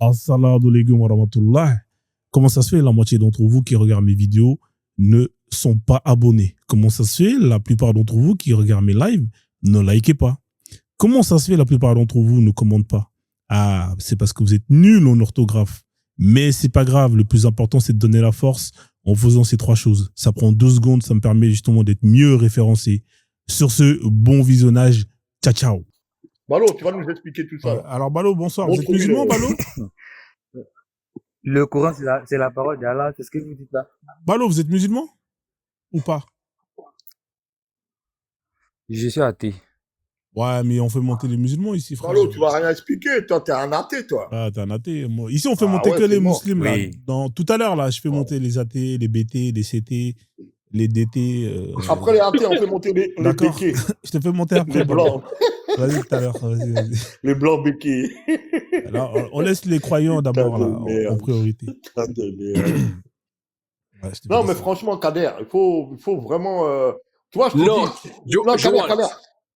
Assalamu alaikum wa rahmatullah. Comment ça se fait, la moitié d'entre vous qui regardent mes vidéos ne sont pas abonnés? Comment ça se fait, la plupart d'entre vous qui regardent mes lives ne likez pas? Comment ça se fait, la plupart d'entre vous ne commentent pas? Ah, c'est parce que vous êtes nuls en orthographe. Mais c'est pas grave, le plus important c'est de donner la force en faisant ces trois choses. Ça prend 2 secondes, ça me permet justement d'être mieux référencé. Sur ce, bon visionnage, ciao ciao. Balo, tu vas nous expliquer tout ça. Alors Balo, bonsoir. Vous êtes musulman, Balo? Le Coran, c'est la parole d'Allah. C'est ce que vous dites là. Balo, vous êtes musulman ou pas? Je suis athée. Ouais, mais on fait monter les musulmans ici, frère. Balo, tu vas rien expliquer. Toi, t'es un athée, toi. Ah, t'es un athée. Moi, ici, on fait monter que les musulmans. Oui. Tout à l'heure, là, je fais monter les athées, les BT, les CT, les DT. Après les athées, on fait monter les béquets. Je te fais monter après. Les blancs. Vas-y, tout à l'heure. Vas-y. Les blancs béquets. Alors, on laisse les croyants d'abord, là, en priorité. Ouais, non, mais franchement, Kader, il faut vraiment... Toi, je te dis... Kader.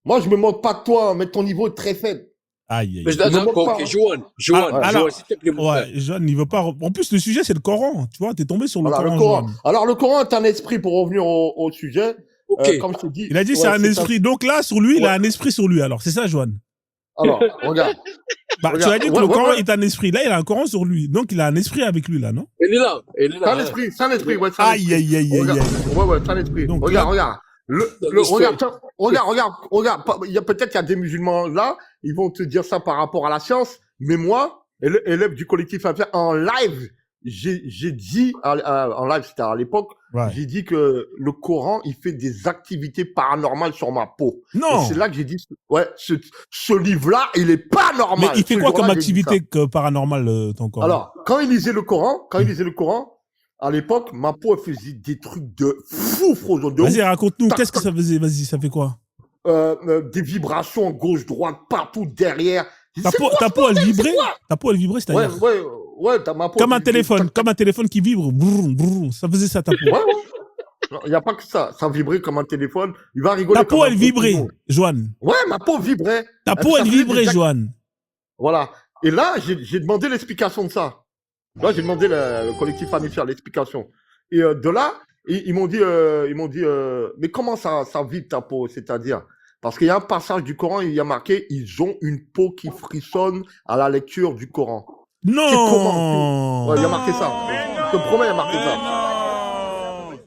Moi, je me moque pas de toi, mais ton niveau est très faible. Aïe. Mais je d'accord, ok, Johan, s'il te plaît, mon frère. Johan, il veut pas... En plus, le sujet, c'est le Coran. Tu vois, t'es tombé sur le Coran. Alors, le Coran est un esprit, pour revenir au sujet. Okay. Comme je te dis... Il a dit c'est un esprit. Donc là, sur lui, il a un esprit sur lui. Alors, c'est ça, Johan? Alors, regarde. Tu as dit que le Coran est un esprit. Là, il a un Coran sur lui. Donc, il a un esprit avec lui, là, non? Il est là. C'est un esprit, ouais. Aïe. Ouais, c'est un esprit. Donc, regarde. Regarde. Peut-être qu'il y a des musulmans là, ils vont te dire ça par rapport à la science, mais moi, élève du collectif Affaires, en live, j'ai dit, en live, c'était à l'époque, j'ai dit que le Coran, il fait des activités paranormales sur ma peau. Non. Et c'est là que j'ai dit, ce livre-là, il est pas normal. Mais il fait quoi comme activité paranormale, ton Coran? Alors, quand il lisait le Coran, à l'époque, ma peau, elle faisait des trucs de fou, Frodo. Vas-y, raconte-nous, qu'est-ce que ça faisait? Vas-y, ça fait quoi? Des vibrations gauche, droite, partout, derrière. Ta peau, elle vibrait? Ta peau, elle vibrait, c'est-à-dire? Ouais, ma peau. Comme un téléphone qui vibre. Ça faisait ça, ta peau. Ouais. Il n'y a pas que ça. Ça vibrait comme un téléphone. Il va rigoler. Ta peau, elle vibrait, Johan. Ouais, ma peau vibrait. Ta peau, elle vibrait, Johan. Voilà. Et là, j'ai demandé l'explication de ça. Là, j'ai demandé le collectif familial l'explication. Et de là, ils m'ont dit, mais comment ça vibre ta peau? C'est-à-dire, parce qu'il y a un passage du Coran, il y a marqué, ils ont une peau qui frissonne à la lecture du Coran. Non. C'est comment? Ouais, il y a marqué ça. Je te promets, il y a marqué ça.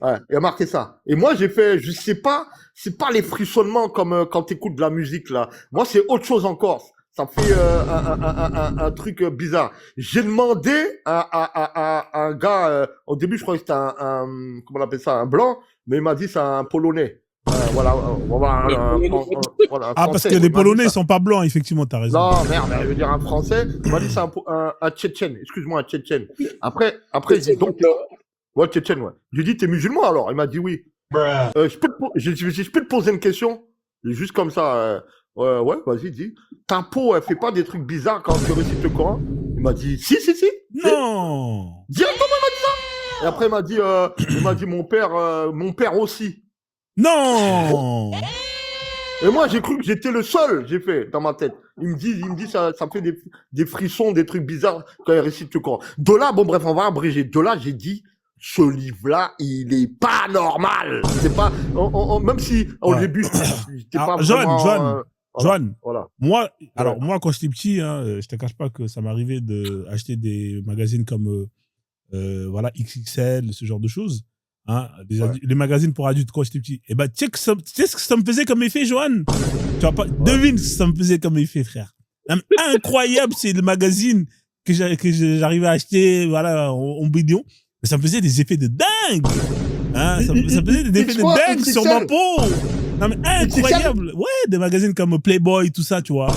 Ouais, il y a marqué ça. Et moi, j'ai fait, je sais pas, c'est pas les frissonnements comme quand tu écoutes de la musique là. Moi, c'est autre chose encore. Ça fait un truc bizarre. J'ai demandé à un gars, au début je croyais que c'était comment on appelle ça, un blanc, mais il m'a dit c'est un Polonais. Voilà, parce que les Polonais ils sont pas blancs, effectivement, t'as raison. Non, merde, je veux dire un Français. Il m'a dit c'est un Tchétchène, excuse-moi, un Tchétchène. Après j'ai dit donc, ouais, Tchétchène, ouais. J'ai dit t'es musulman alors? Il m'a dit oui. Je peux te poser une question? Juste comme ça. Ouais, vas-y, dis. Ta peau, elle fait pas des trucs bizarres quand tu récites le Coran? Il m'a dit, si. Non. Directement, il m'a dit ça. Et après, il m'a dit, mon père aussi. Non. Et moi, j'ai cru que j'étais le seul, j'ai fait, dans ma tête. Il me dit, ça me fait des frissons, des trucs bizarres quand il récite le Coran. De là, bon, bref, on va abréger. De là, j'ai dit, ce livre-là, il est pas normal. C'est pas, même si, au début, j'étais pas vraiment... Johan, voilà. Moi, quand j'étais petit, je te cache pas que ça m'arrivait d'acheter des magazines comme XXL, ce genre de choses. Les magazines pour adultes quand j'étais petit. Et tu sais ce que ça me faisait comme effet, Johan? Tu vois pas, devine ce que ça me faisait comme effet, frère. Incroyable, c'est le magazine que j'arrivais à acheter, en bidon. Mais ça me faisait des effets de dingue. Ça faisait des effets de dingue sur ma peau. Non mais incroyable. Ouais, des magazines comme Playboy, tout ça, tu vois.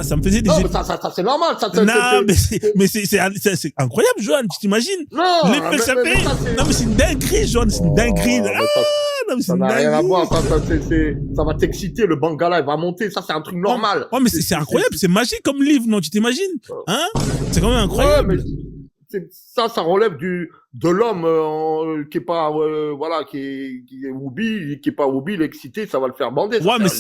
Ça me faisait des... Non, mais ça c'est normal. Mais c'est incroyable, Johan, tu t'imagines? Non, l'effet que ça fait. Non, mais c'est une dinguerie, Johan, c'est une dinguerie. Non, mais ça n'a rien à voir, ça va t'exciter, le Bangala, il va monter, ça c'est un truc normal. Ouais, mais c'est incroyable, c'est magique comme livre, non, tu t'imagines? C'est quand même incroyable. Ouais, mais ça relève de l'homme qui est pas qui est Woubi, qui est pas Woubi, il est excité, ça va le faire bander. Ouais, mais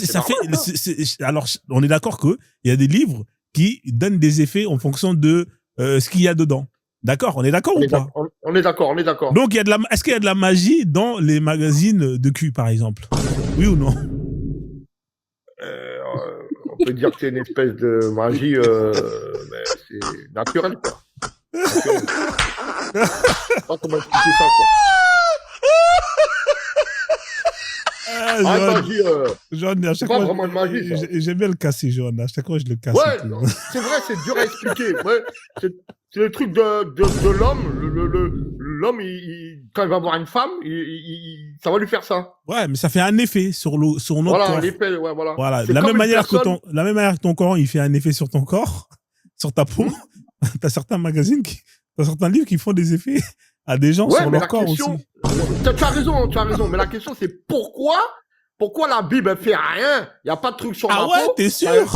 alors on est d'accord que il y a des livres qui donnent des effets en fonction de ce qu'il y a dedans. D'accord, on est d'accord ou pas? On est d'accord, on est d'accord. Donc, est-ce qu'il y a de la magie dans les magazines de cul, par exemple? Oui ou non? On peut dire que c'est une espèce de magie, mais c'est naturel, quoi. Naturel. Je sais pas comment expliquer ça, quoi. John, à chaque fois, vraiment une magie, ça. J'aime bien le casser, John. À chaque fois, je le casse. Ouais, c'est vrai, c'est dur à expliquer. Ouais, c'est le truc de l'homme. L'homme, quand il va voir une femme, ça va lui faire ça. Ouais, mais ça fait un effet sur notre corps. L'effet, ouais, voilà. Voilà, la même manière que ton corps, il fait un effet sur ton corps, sur ta peau. T'as certains magazines, t'as certains livres qui font des effets à des gens sur leur corps aussi. Tu as raison, mais la question c'est pourquoi la Bible elle fait rien? Il n'y a pas de truc sur ma peau. Ah ouais, t'es sûr?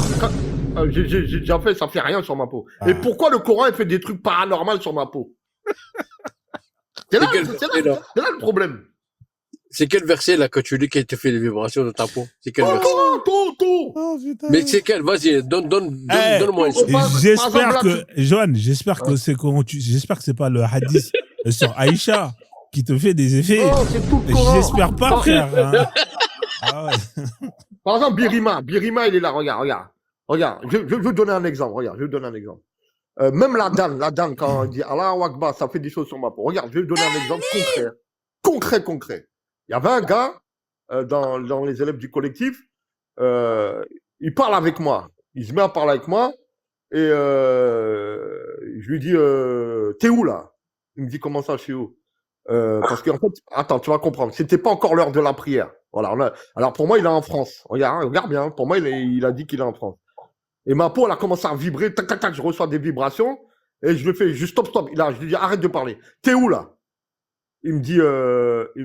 J'ai déjà fait, ça fait rien sur ma peau. Et pourquoi le Coran il fait des trucs paranormaux sur ma peau? C'est là le problème. C'est quel verset là que tu lis qui te fait des vibrations de ta peau? C'est quel verset? Tout. Oh, mais c'est quel? Vas-y, donne-moi une chose. J'espère que, Johan, j'espère que c'est pas le hadith sur Aïcha qui te fait des effets. Non, c'est tout le Coran. J'espère pas, frère. Hein. Ah ouais. Par exemple, Birima, il est là, regarde. Je vais vous donner un exemple, même la dame, quand elle dit Allah Akbar, ça fait des choses sur ma peau. Regarde, je vais vous donner un exemple concret. Il y avait un gars, dans les élèves du collectif, il parle avec moi. Il se met à parler avec moi, et je lui dis, t'es où là? Il me dit, comment ça, je suis où? Parce qu'en fait, attends, tu vas comprendre. C'était pas encore l'heure de la prière. Voilà. Alors pour moi, il est en France. Regarde bien. Pour moi, il a dit qu'il est en France. Et ma peau, elle a commencé à vibrer. Tac, tac, tac. Je reçois des vibrations. Et je le fais. Je stop. Je lui dis, arrête de parler. T'es où là? Il me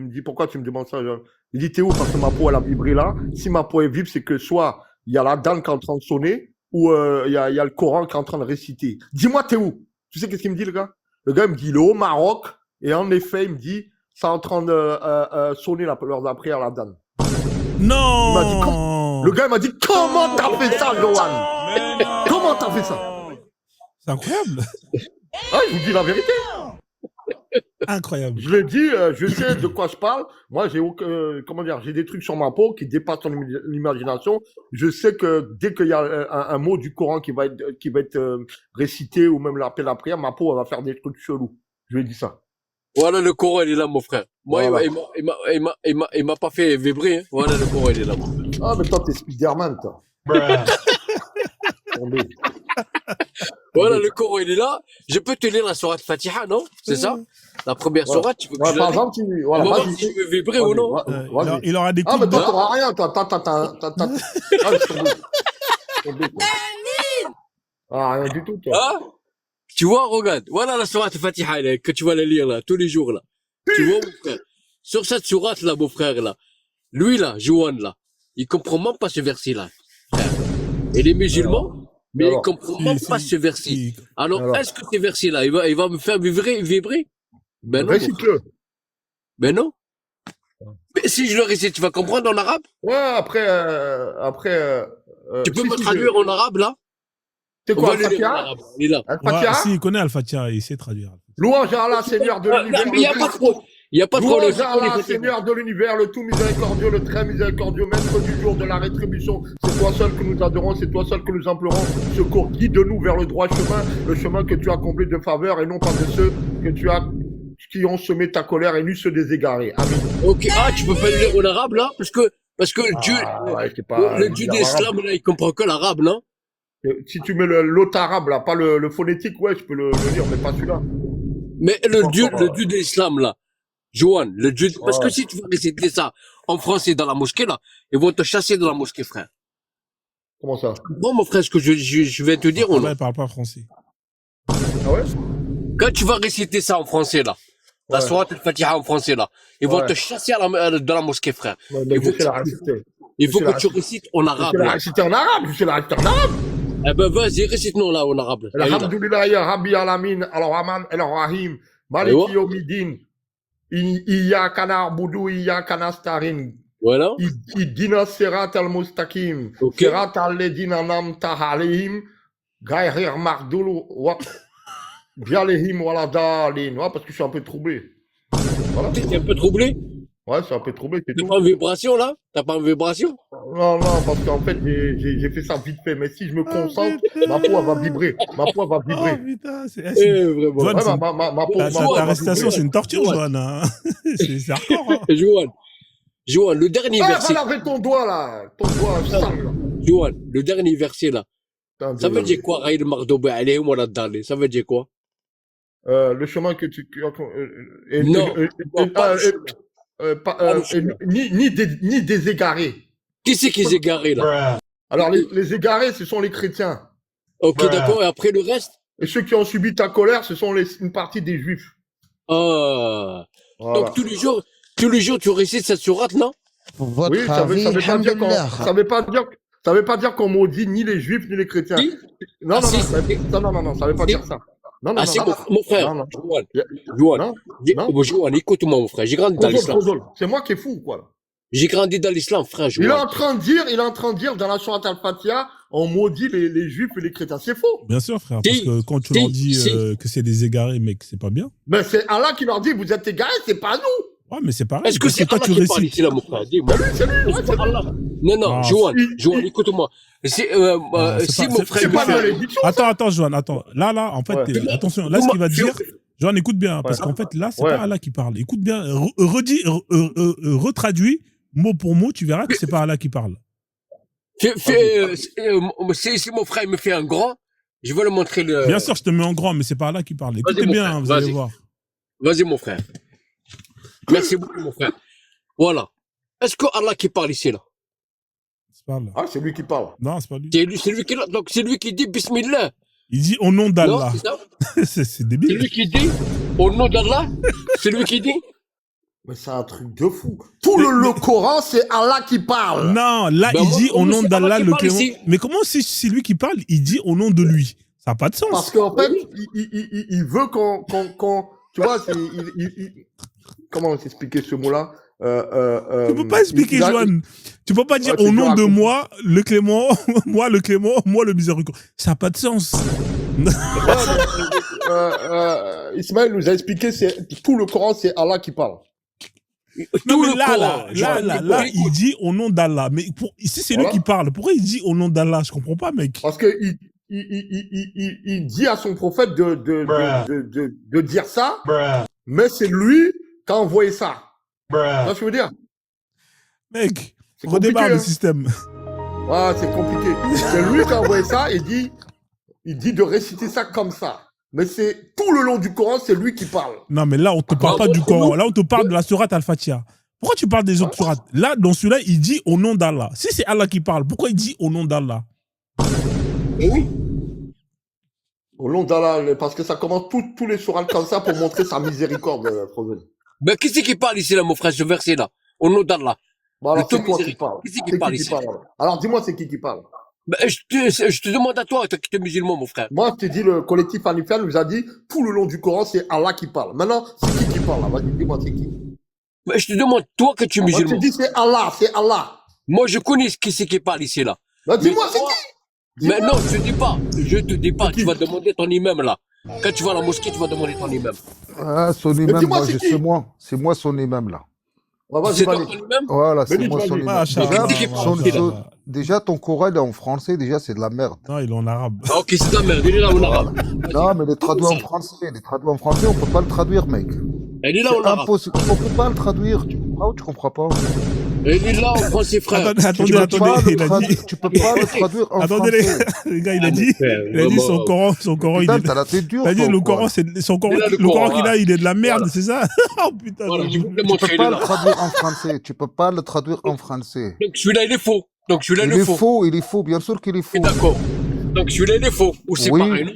dit, pourquoi tu me demandes ça? Il dit, t'es où? Parce que ma peau, elle a vibré là. Si ma peau est vibre, c'est que soit il y a la dame qui est en train de sonner, ou il y a le Coran qui est en train de réciter. Dis-moi, t'es où? Tu sais qu'est-ce qu'il me dit, le gars? Le gars, il me dit, il est au Maroc. Et en effet, il me dit, c'est en train de sonner l'heure de la prière, la dame. Non! Le gars m'a dit, comment t'as fait ça, Johan? Comment t'as fait ça? C'est incroyable. Ah, je vous dis la vérité. Incroyable. Je l'ai dit, je sais de quoi je parle. Moi, j'ai des trucs sur ma peau qui dépassent ton imagination. Je sais que dès qu'il y a un mot du Coran qui va être récité ou même la prière, ma peau elle va faire des trucs chelous. Je lui ai dit ça. Voilà, le Coran, il est là, mon frère. Moi, voilà. il m'a pas fait vibrer. Hein. Voilà, le Coran, il est là, mon frère. Ah, mais toi, t'es Spider-Man, toi. Voilà, le Coran, il est là. Je peux te lire la sourate Fatiha, non? C'est ça? La première sourate, tu veux que je par exemple, si tu veux vibrer ou non? Il aura des coups. Ah, mais toi, t'auras rien, toi. Rien du tout, toi. Ah? Tu vois, regarde. Voilà la sourate Fatiha, là, que tu vas la lire, là, tous les jours, là. Tu vois, mon frère? Sur cette sourate, là, mon frère, là. Lui, là, Johan, là. Il comprend même pas ce verset-là. Il est musulman, mais il comprend même pas ce verset. Alors, est-ce que ce verset-là, il va me faire vibrer? Ben non. Récite-le. Ben non. Mais si je le récite, tu vas comprendre en arabe? Ouais, après. Tu peux me traduire en arabe, là? C'est quoi, Al-Fatiha? Il est là. Al-Fatiha? Si, il connaît Al-Fatiha, il sait traduire. Louange à Allah, Seigneur de l'univers. Il n'y a pas trop. Il n'y a pas trop. Louange à Allah, Seigneur de l'univers, le tout miséricordieux, le très miséricordieux, maître du jour de la rétribution. C'est toi seul que nous adorons, c'est toi seul que nous implorons. Secours, guide-nous vers le droit chemin, le chemin que tu as comblé de faveur et non pas de ceux qui ont semé ta colère et nu ceux des égarés. Amen. Ok. Ah, tu peux pas le lire en arabe, là? Parce que le Dieu d'Islam, là, il comprend que l'arabe, non? Si tu mets l'autre arabe, là, pas le phonétique, ouais, je peux le lire, mais pas celui-là. Mais le dieu de l'islam, là, Johan, parce que si tu vas réciter ça en français dans la mosquée, là, ils vont te chasser de la mosquée, frère. Comment ça? Bon, mon frère, ce que je vais te dire, ou non? Il parle pas français. Ah ouais? Quand tu vas réciter ça en français, là, la sourate al-Fatiha en français, là, ils vont te chasser de la mosquée, frère. Il faut que tu récites en arabe. Je sais la réciter en arabe. Eh ben, vas-y, récite-nous là en arabe. Alhamdulillah, ya Rabbi Alamin, Al-Rahman, Al-Rahim, Maliki Yomidin, Iyaka na'budu, Iyaka nasta'in. Voilà. Ihdina sirat al-mustaqim. Sirat al-ladina an'amta alayhim, ghayril maghdubi Bialehim Waladalin. Ouais, parce que je suis un peu troublé. Voilà. T'es un peu troublé? Ouais, je suis un peu troublé, c'est T'as tout. pas en vibration, là? T'as pas en vibration? Non, parce qu'en fait, j'ai fait ça vite fait. Mais si je me concentre, ma peau, elle va vibrer. Ma peau, elle va Oh vibrer. putain, c'est. Vraiment. Joanne, Ouais, c'est- ma peau, ta ma peau, ta elle va arrestation, vibrer. c'est une torture, Joanne. Joanne. Hein. C'est hardcore. Hein. Joanne, le dernier Eh, va verset. laver ton doigt, là. Ton doigt sale, là. Joanne, le dernier verset, là. Putain, Ça veut dire quoi? Raïl Mardobe, allez, moi, là-dedans. Ça veut dire quoi? Le chemin que tu... Non, non, pas le chemin. Pas le chemin. ni des égarés. Qui c'est qui s'est égaré, là? Alors, les égarés, ce sont les chrétiens. Ok, d'accord. Et après le reste? Et ceux qui ont subi ta colère, ce sont une partie des juifs. Ah. Voilà. Donc, tous les jours, tu récites cette sourate, non? Pour votre Oui, ça avis, veut pas dire qu'on, alhamdulillah. ça veut pas dire qu'on maudit ni les juifs ni les chrétiens. Si. Non, Ah, si, ça veut pas si. dire ça. Non, Ah, si, mon frère. Non. Joanne. Non, non. Joanne, écoute-moi, mon frère. J'ai grandi dans l'islam. Kozol. C'est moi qui est fou, quoi. Là. J'ai grandi dans l'islam, frère. Il est Joanne. en train de dire dans la Sourate Al-Fatiha, on maudit les juifs et les chrétiens. C'est faux. Bien sûr, frère. Si, Parce que quand tu si, leur dis si. que c'est des égarés, mec, c'est pas bien. Mais c'est Allah qui leur dit, vous êtes égarés, c'est pas nous. Ouais, mais c'est pareil. Est-ce que Parce c'est toi, Allah tu qui parle récites. ici, là, mon frère? Dis-moi. C'est lui, Est-ce que Allah... Non, Ah, Joanne, écoute-moi. Si c'est mon pas- frère C'est me pas fait... malédiction. Attends, Joanne, attends. Là, en fait, Ouais. attention. Là, ce qu'il va dire, Joanne, écoute bien. Parce Ouais. qu'en fait, là, c'est Ouais. pas Allah qui parle. Écoute bien. Retraduis mot pour mot. Tu verras que c'est pas Allah qui parle. Si mon frère me fait un grand, je vais le montrer le... Bien sûr, je te mets en grand, mais c'est pas Allah qui parle. Écoutez mon bien, frère, hein, vous allez vas-y. voir. Vas-y, mon frère. Merci beaucoup, mon frère. Voilà. Est-ce que Allah qui parle ici, là? C'est pas Allah. Ah, c'est lui qui parle. Non, c'est pas lui. C'est lui qui là. Donc, c'est lui qui dit Bismillah. Il dit au nom Non, d'Allah. c'est ça? C'est C'est débile. lui qui dit au nom d'Allah? C'est lui qui dit? Mais c'est un truc de fou. Tout le Coran, c'est Allah qui parle. Non, là, Ben, il moi, dit au moi, nom c'est d'Allah Allah qui le parle clément. ici. Mais comment c'est lui qui parle? Il dit au nom de lui. Ça n'a pas de sens. Parce qu'en fait, il veut qu'on, tu vois, comment s'expliquer ce mot-là? Tu peux pas expliquer, il a- Joanne. Tu peux pas dire Ouais, c'est au nom dur à de comprendre. moi, le Clément, moi le Clément, moi le miséricordieux. Ça n'a pas de sens. Ismaël nous a expliqué, tout le Coran, c'est Allah qui parle. Non, Tout mais le là, Coran. là, il dit au nom d'Allah. Mais si c'est lui Voilà. qui parle, pourquoi il dit au nom d'Allah? Je comprends pas, mec. Parce que il dit à son prophète de dire ça, mais c'est lui qui a envoyé ça. Tu vois ce que je veux dire? Mec, C'est redémarre compliqué, le hein. système. Ah, c'est compliqué. C'est lui qui a envoyé ça et il dit de réciter ça comme ça. Mais c'est tout le long du Coran, c'est lui qui parle. Non, mais là, on te parle pas du Coran. Là, on te parle de la sourate Al-Fatiha. Pourquoi tu parles des autres sourates? Là, dans celui-là, il dit au nom d'Allah. Si c'est Allah qui parle, pourquoi il dit au nom d'Allah? Oui. Au long d'Allah, parce que ça commence tous les sourates comme ça pour montrer sa miséricorde, Frozen. Ben, qui c'est qui parle ici, là, mon frère, ce verset-là? Au nom d'Allah. Bon, alors, Le c'est toi qui miséric- parle. qui c'est qui C'est parle qui ici? parle alors, dis-moi, c'est qui parle? Ben, je te demande à toi, toi qui es musulman, mon frère. Moi, je te dis, le collectif Hanifian nous a dit, tout le long du Coran, c'est Allah qui parle. Maintenant, c'est qui parle là? Vas-y, dis-moi, c'est qui? Ben, je te demande, toi que tu es Moi, je te musulman. dis, c'est Allah, c'est Allah. Moi, je connais qui c'est qui parle ici, là. Bah, dis-moi, Mais c'est toi- qui? Mais non, je te dis pas. Je te dis pas. C'est qui? Tu vas demander ton imam, là. Quand tu vas à la mosquée, tu vas demander ton imam. Ah, son Mais imam, dis-moi, moi, c'est qui? c'est moi son imam là. Ouais, vas-y, C'est toi vas-y. ton imam? Voilà, c'est Vas-y, moi vas-y. son imam. Machallah, Déjà, qui parle son- ici, là? son- déjà, ton Coran il est en français, déjà, c'est de la merde. Non, il est en arabe. Ah, ok, c'est ta merde. Il est là en arabe. Non, mais les traduits en français, on peut pas le traduire, mec. Elle est là en C'est arabe. impossible. On peut pas le traduire. Tu comprends ou tu comprends pas? Elle est là en français, frère. Attendez, Tu peux pas le il a dit. tu peux pas le traduire en Attendez, français. les gars, il a dit son Coran, il Putain, est. t'as la tête dure. Il a dit toi, le quoi. Coran, c'est son Coran, Il a le le Coran Coran, qu'il a, il est de la merde, Voilà. c'est ça? Oh putain. Voilà, je vais vous le Tu montrer. peux Il est pas le là. traduire en français. Tu peux pas le traduire en français. Donc celui-là, il est faux. Donc celui-là, Il il est est faux. faux, il est faux, bien sûr qu'il est faux. D'accord. Donc celui-là, il est faux. Ou c'est Oui. pareil, non?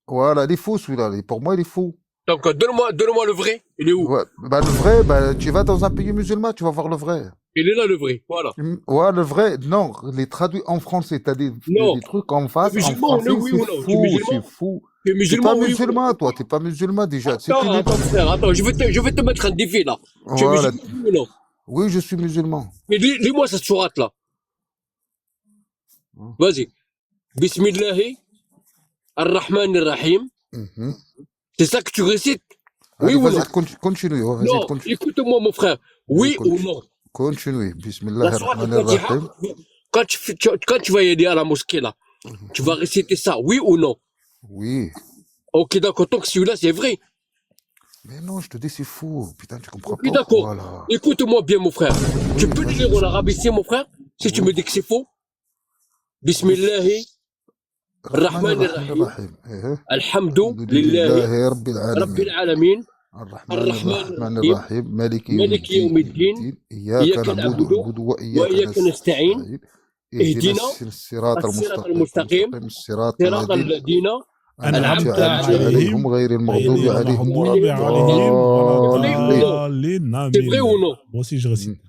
Voilà, il est faux celui-là. Et pour moi, il est faux. Donc donne-moi le vrai. Il est où? Ouais. Bah, le vrai, bah, tu vas dans un pays musulman, tu vas voir le vrai. Il est là, le vrai. Voilà. Ouais, le vrai, non, les traduits en français, t'as Non. des trucs en face, en Musulman, français, oui ou non? Tu es c'est fou, musulman? c'est fou. Tu es T'es musulman, pas oui ou non? musulman, toi, t'es pas musulman déjà. C'est Attends, fini. attends, frère, attends. Je vais te mettre un défi, là. Tu es Voilà. musulman, oui ou non? Oui, je suis musulman. Mais lis-moi cette sourate, là. Vas-y. Bismillahi ar-Rahman ar-Rahim. Mhm. C'est ça que tu récites? Oui Allez, ou non? vas-y, continue. Vas-y, Non, continue. écoute-moi, mon frère. Oui ou non? Continue. La Bismillah sourate ar-Rahman al-Fatiha, ar-Rahim. quand tu vas y aller à la mosquée, là, tu vas réciter ça, oui ou non? Oui. Ok, d'accord, tant que celui-là, c'est vrai. Mais non, je te dis, c'est fou. Putain, tu comprends Ok, pas. d'accord. Voilà. Écoute-moi bien, mon frère. Tu Oui, peux le vas-y. lire en arabe ici, mon frère? Si tu me dis que c'est faux? Bismillahi, Ar-Rahman Rahman ar-Rahim ar-Rahim, ar-Rahim. Alhamdu Lillahi lillahi, Rabbil Rabbil Alamin. Alamin, الرحمن Ar-Rahman الرحمن ar-Rahim, الرحيم مالك يوم Malik الدين yawmiddin, إياك Iyaka نعبد na'budu, ونعبد wa وإياك Iyaka nasta'in, نستعين اهدنا Ihdina, الصراط as-sirat المستقيم al-mustaqim, الصراط Sirat الذين al-ladina, أنعمت أنعمت An'amta عليهم عليهم غير المغضوب غير عليهم ولا المغضوب عليهم ولا C'est vrai ou non? الضالين C'est vrai ou آمين. non? Moi aussi, je récite.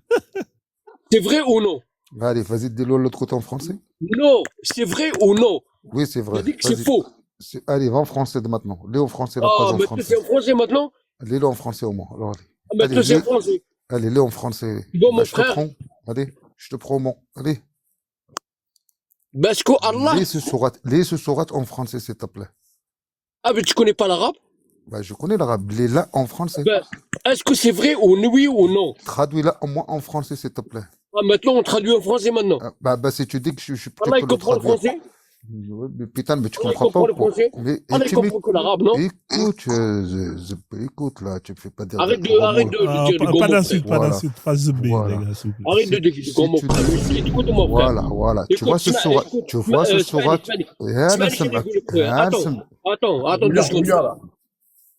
C'est vrai ou non? Allez, vas-y, dis-le l'autre côté en français. Non, c'est vrai ou non? Oui, c'est T'as vrai. dit que c'est Vas-y. faux. Allez, va en français de maintenant. Lis en français la Ah, page en maintenant français. c'est en français maintenant? Lis-le en français au moins. Alors, allez. Ah, maintenant c'est en français. Allez, lis en français. Bon, mon Je te frère. prends. Allez, je te prends mon. Allez. Parce que Allah. Lis ce sourate en français, s'il te plaît. Ah, mais tu connais pas l'arabe? Bah, je connais l'arabe. Lis-la en français. Ben, est-ce que c'est vrai ou oui ou non? Traduis-la au moins en français, s'il te plaît. Ah, maintenant on traduit en français maintenant. Bah, si tu dis que je peux Allah, il le comprend le traduire. français? Ouais, mais putain, mais tu Allah, il comprends pas comprend ou le quoi? français? Mais Allah, il comprend que l'arabe, non? écoute, écoute là, tu me fais pas dire Arrête des gros de mots. dire des gros Pas mots, d'insulte, frère. pas Voilà. d'insulte, pas zebé, Voilà. les gars, s'il vous plaît. Arrête de dire des gros mots, tu frère. dis- Écoute-moi, frère. Voilà, tu vois ce sourate, tu vois ce sourate. اسمعني شنو نقول لك خويا. Attends 2 secondes.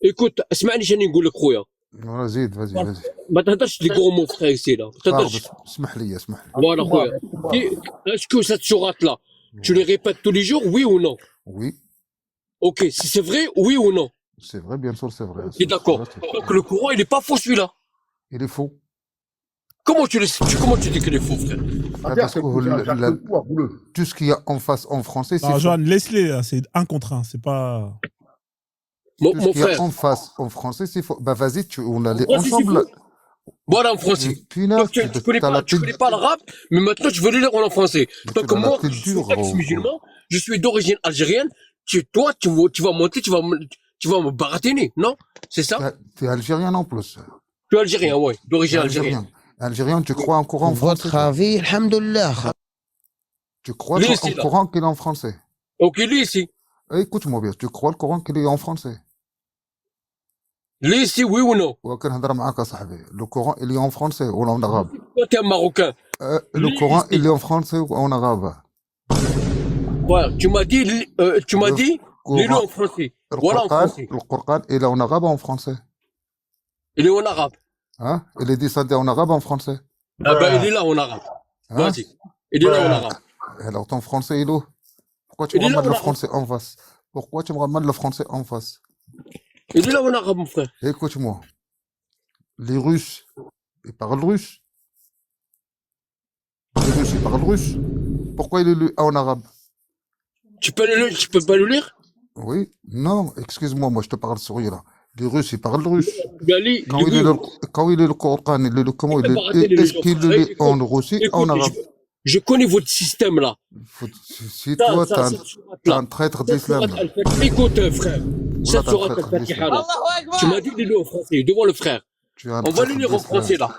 Écoute, اسمعني شنو نقول لك خويا. Voilà, زيد, vas-y. ما تهدرش des gros mots, frère, ici, là. ما Pardon, تهدرش. اسمح لي. Voilà, خويا. Est-ce que cette sourate-là, tu les répètes tous les jours, oui ou non? Oui, Ok, si c'est vrai, oui ou non? c'est vrai, bien sûr, c'est vrai. Et d'accord. Donc le courant, il est pas faux, celui-là. Il est faux. Comment tu dis qu'il est faux, frère? Parce que tout ce qu'il y a en face en français, c'est Non, faux. Johan, laisse-les, hein, c'est 1 contre 1, c'est pas. Mon Tout ce qu'il y a frère. en face en français, c'est faux. Bah vas-y, on allait Vas-y, c'est ensemble. faux. Voilà en français. Punaise, Donc tu connais pas l'arabe, mais maintenant tu veux le lire en français. Mais Donc tu l'as moi, la je tête suis dure, ex-musulman, je suis d'origine algérienne. Toi, tu vas monter, tu vas me baratiner, non? C'est ça? T'es algérien en plus. Tu es algérien, ouais, d'origine algérienne. Algérien, tu crois en courant en français? Votre avis, alhamdoulilah. Tu crois Lui, en ici, là. courant qu'il est en français? Ok, lui ici. Écoute-moi bien, tu crois le courant qu'il est en français? Lui ici, oui ou non? وكنهضر معاك أصاحبي. Le courant, il est en français ou en arabe? Toi, t'es un Marocain. Le Lui, courant, ici. il est en français ou en arabe? Voilà, tu m'as dit, lis-le en français. Voilà en français. Le Coran, il est en arabe ou en français? Il est en arabe. Hein? Il est descendu en arabe ou en français? Ah ben, il est là en arabe. Hein? Vas-y. Il est là en arabe. Alors ton français, il est où? Pourquoi tu Il est me là ramènes en le arabe. français en face? Pourquoi tu me ramènes le français en face? Il est là en arabe, mon frère. Écoute-moi. Les Russes, ils parlent russe. Les Russes, ils parlent russe. Pourquoi il est en arabe? Tu peux pas le lire? Oui, non, excuse-moi, moi je te parle sourire là. Les Russes, ils parlent russe. Ben, lis, Quand il est le Coran, comment il est, est-ce qu'il le lit en russe ou en écoute, arabe? je connais votre système là. Si toi, Ça, t'es un traître d'islam. Écoute, frère. Cette t'as sourate un traître al-Fatiha d'islam. là. Tu m'as dit de le lire en français, devant le frère. Tu es un On va le traître lire en d'islam. français là.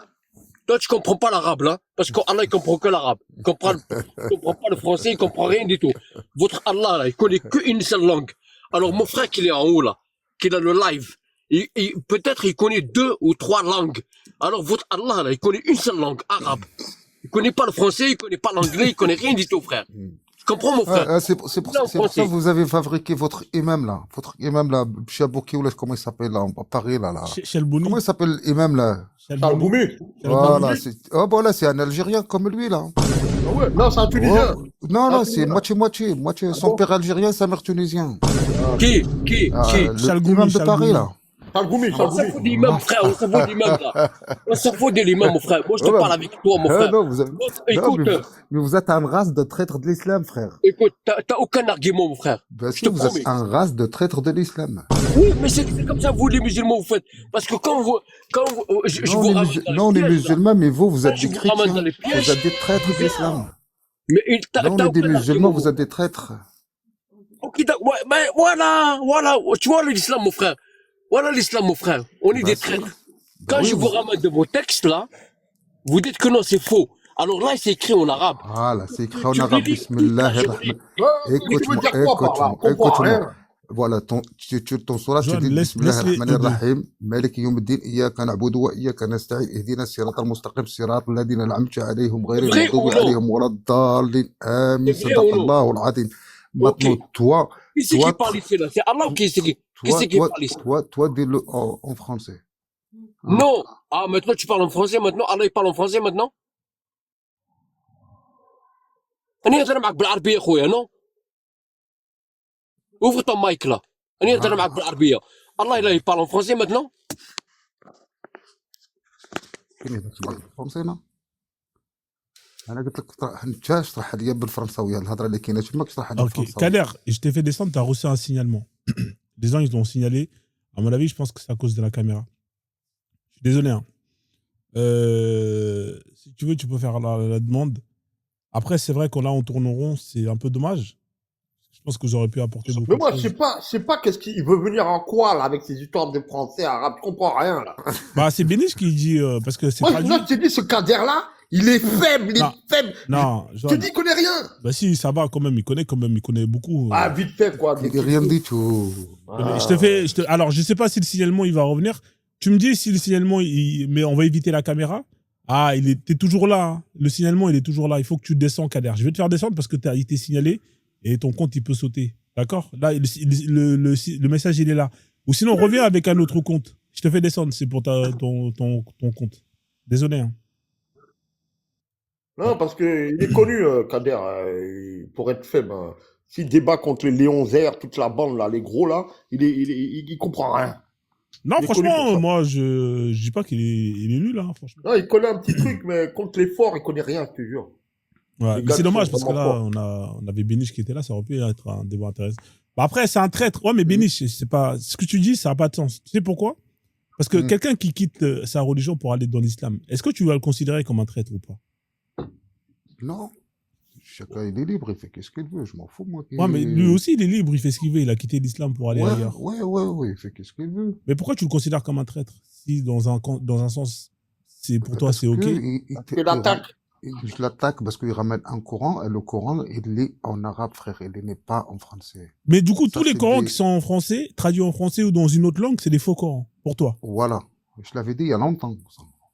Toi, tu comprends pas l'arabe là. Parce qu'Allah, il comprend que l'arabe. Il comprend pas le français, il comprend rien du tout. Votre Allah là, il connaît qu'une seule langue. Alors, mon frère qui est en haut là, qui a le live, peut-être il connaît 2 ou 3 langues. Alors, votre Allah là, il connaît une seule langue, arabe. Il connaît pas le français, il connaît pas l'anglais, il connaît rien du tout, frère. Tu comprends, mon frère? C'est pour ça que vous avez fabriqué votre imam là. Votre imam là, Chabouki, ou là, comment il s'appelle là, à Paris là. Chelbouni. Comment il s'appelle l'imam là? Charboumi. Voilà, c'est un Algérien comme lui là. Ah ouais, non, c'est un Tunisien. Non, c'est moitié-moitié. Son père algérien, sa mère tunisien. Qui? L'imam de Paris là. Charboumi. On s'en fout de l'imam, frère, on s'en fout de l'imam, là. On s'en fout de l'imam, mon frère. Moi, je te parle avec toi, mon frère. Non, vous avez... Écoute, mais vous êtes un race de traître de l'islam, frère. écoute, t'as aucun argument, mon frère. Bien Je te sûr, vous promets. êtes un race de traître de l'islam. Oui, mais c'est comme ça, vous, les musulmans, vous faites. Parce que je vous ramène dans Non, les pièges, là. musulmans, mais vous êtes Je des vous ramène chrétiens. dans les pièges. Vous êtes des traîtres de l'islam. Mais Là, on est des musulmans, vous êtes des traîtres. Ok, ouais, mais voilà, tu vois l'islam, mon frère. Voilà l'islam, mon frère. On est Bah, des c'est- traîtres. bah Quand oui, je vous ramène de vos textes, là, vous dites que non, c'est faux. Alors là, c'est écrit en arabe. Voilà, c'est écrit en Tu peux arabe. lire toute la Bismillahirrahman. journée. Mais tu veux dire quoi par là? On comprend Écoute-moi. rien. Voilà, ton surah, tu Johan, dis laisse-les Bismillahirrahmanirrahim, Malik yawmiddin, iyyaka na'budu wa iyyaka nasta'in, ihdina siratal mustaqim, siratal ladhina an'amta alayhim, ghayril Vrai ou maghdubi non? alayhim waladdallin. Amin, C'est vrai ou non? sadaqallahu al-azim. Ok. Maintenant, toi, Qui c'est qui toi, parle ici, là? C'est Allah ou qui c'est qui parle ici? toi, dis-le en français. Hein? Non. Ah, maintenant, tu parles en français, maintenant? Allah, il parle en français, maintenant? أنا أقدر معك بالعربية أخويا non ouvre ton mic là أنا أقدر معك بالعربية الله il parle en français maintenant كاين هذاك تبارك بالفرنسي انا قلت لك انت اشرح لي بالفرنساويه الهضره اللي كاينه تماك اشرح لي Ok, بالفرنساويه. Kader, je t'ai fait descendre, tu as reçu un signalement. Les gens, ils l'ont signalé. À mon avis, je pense que c'est à cause de la caméra. Je suis désolé. Hein. Si tu veux, tu peux faire la demande. Après, c'est vrai qu'on là, on tourne en rond, c'est un peu dommage. Je pense que j'aurais pu apporter beaucoup Mais moi, de je choses. sais pas qu'est-ce qu'il veut venir en quoi, là, avec ses histoires de français, arabe. Je comprends rien, là. Bah, c'est Béniche qui dit, parce que c'est Moi, traduit. je te dis, ce Kader-là, il est faible, il Non. est faible. Non, Je te Johan, dis, il connaît rien. bah si, ça va quand même, il connaît beaucoup. Ah, vite fait, quoi. Il n'y a rien dit tout. Ah. Alors, je sais pas si le signalement, il va revenir. Tu me dis si le signalement, mais on va éviter la caméra. Ah, t'es toujours là. Hein. Le signalement, il est toujours là. Il faut que tu descends, Kader. Je vais te faire descendre parce que tu as été signalé et ton compte, il peut sauter. D'accord? Là, le message, il est là. Ou sinon, reviens avec un autre compte. Je te fais descendre, c'est pour ton compte. Désolé. Hein. Non, parce que il est connu, Kader, pour être faible. Hein. S'il débat contre les Léon Zer, toute la bande, là, les gros, là, il comprend rien. Non, Il est connu pour franchement, ça. moi, je dis pas qu'il est nul, hein, franchement. Non, il connaît un petit truc, mais contre les forts, il connaît rien, je te jure. Ouais, Les mais gars c'est qui dommage sont parce que vraiment là, on avait Béniche qui était là, ça aurait pu être un débat intéressant. Bah après, c'est un traître. Ouais, mais Béniche, c'est pas, ce que tu dis, ça n'a pas de sens. Tu sais pourquoi? Parce que quelqu'un qui quitte sa religion pour aller dans l'islam, est-ce que tu vas le considérer comme un traître ou pas? Non. Chacun, il est libre, il fait qu'est-ce qu'il veut, je m'en fous, moi. Ouais, mais lui aussi, il est libre, il fait ce qu'il veut, il a quitté l'islam pour aller ailleurs. Ouais, il fait qu'est-ce qu'il veut. Mais pourquoi tu le considères comme un traître? Si dans un sens, pour toi, c'est ok. Tu l'attaques. Je l'attaque parce qu'il ramène un Coran, et le Coran, il est en arabe, frère, il n'est pas en français. Mais du coup, Ça, tous les c'est Corans des- qui sont en français, traduits en français ou dans une autre langue, c'est des faux Corans, pour toi. Voilà. Je l'avais dit il y a longtemps.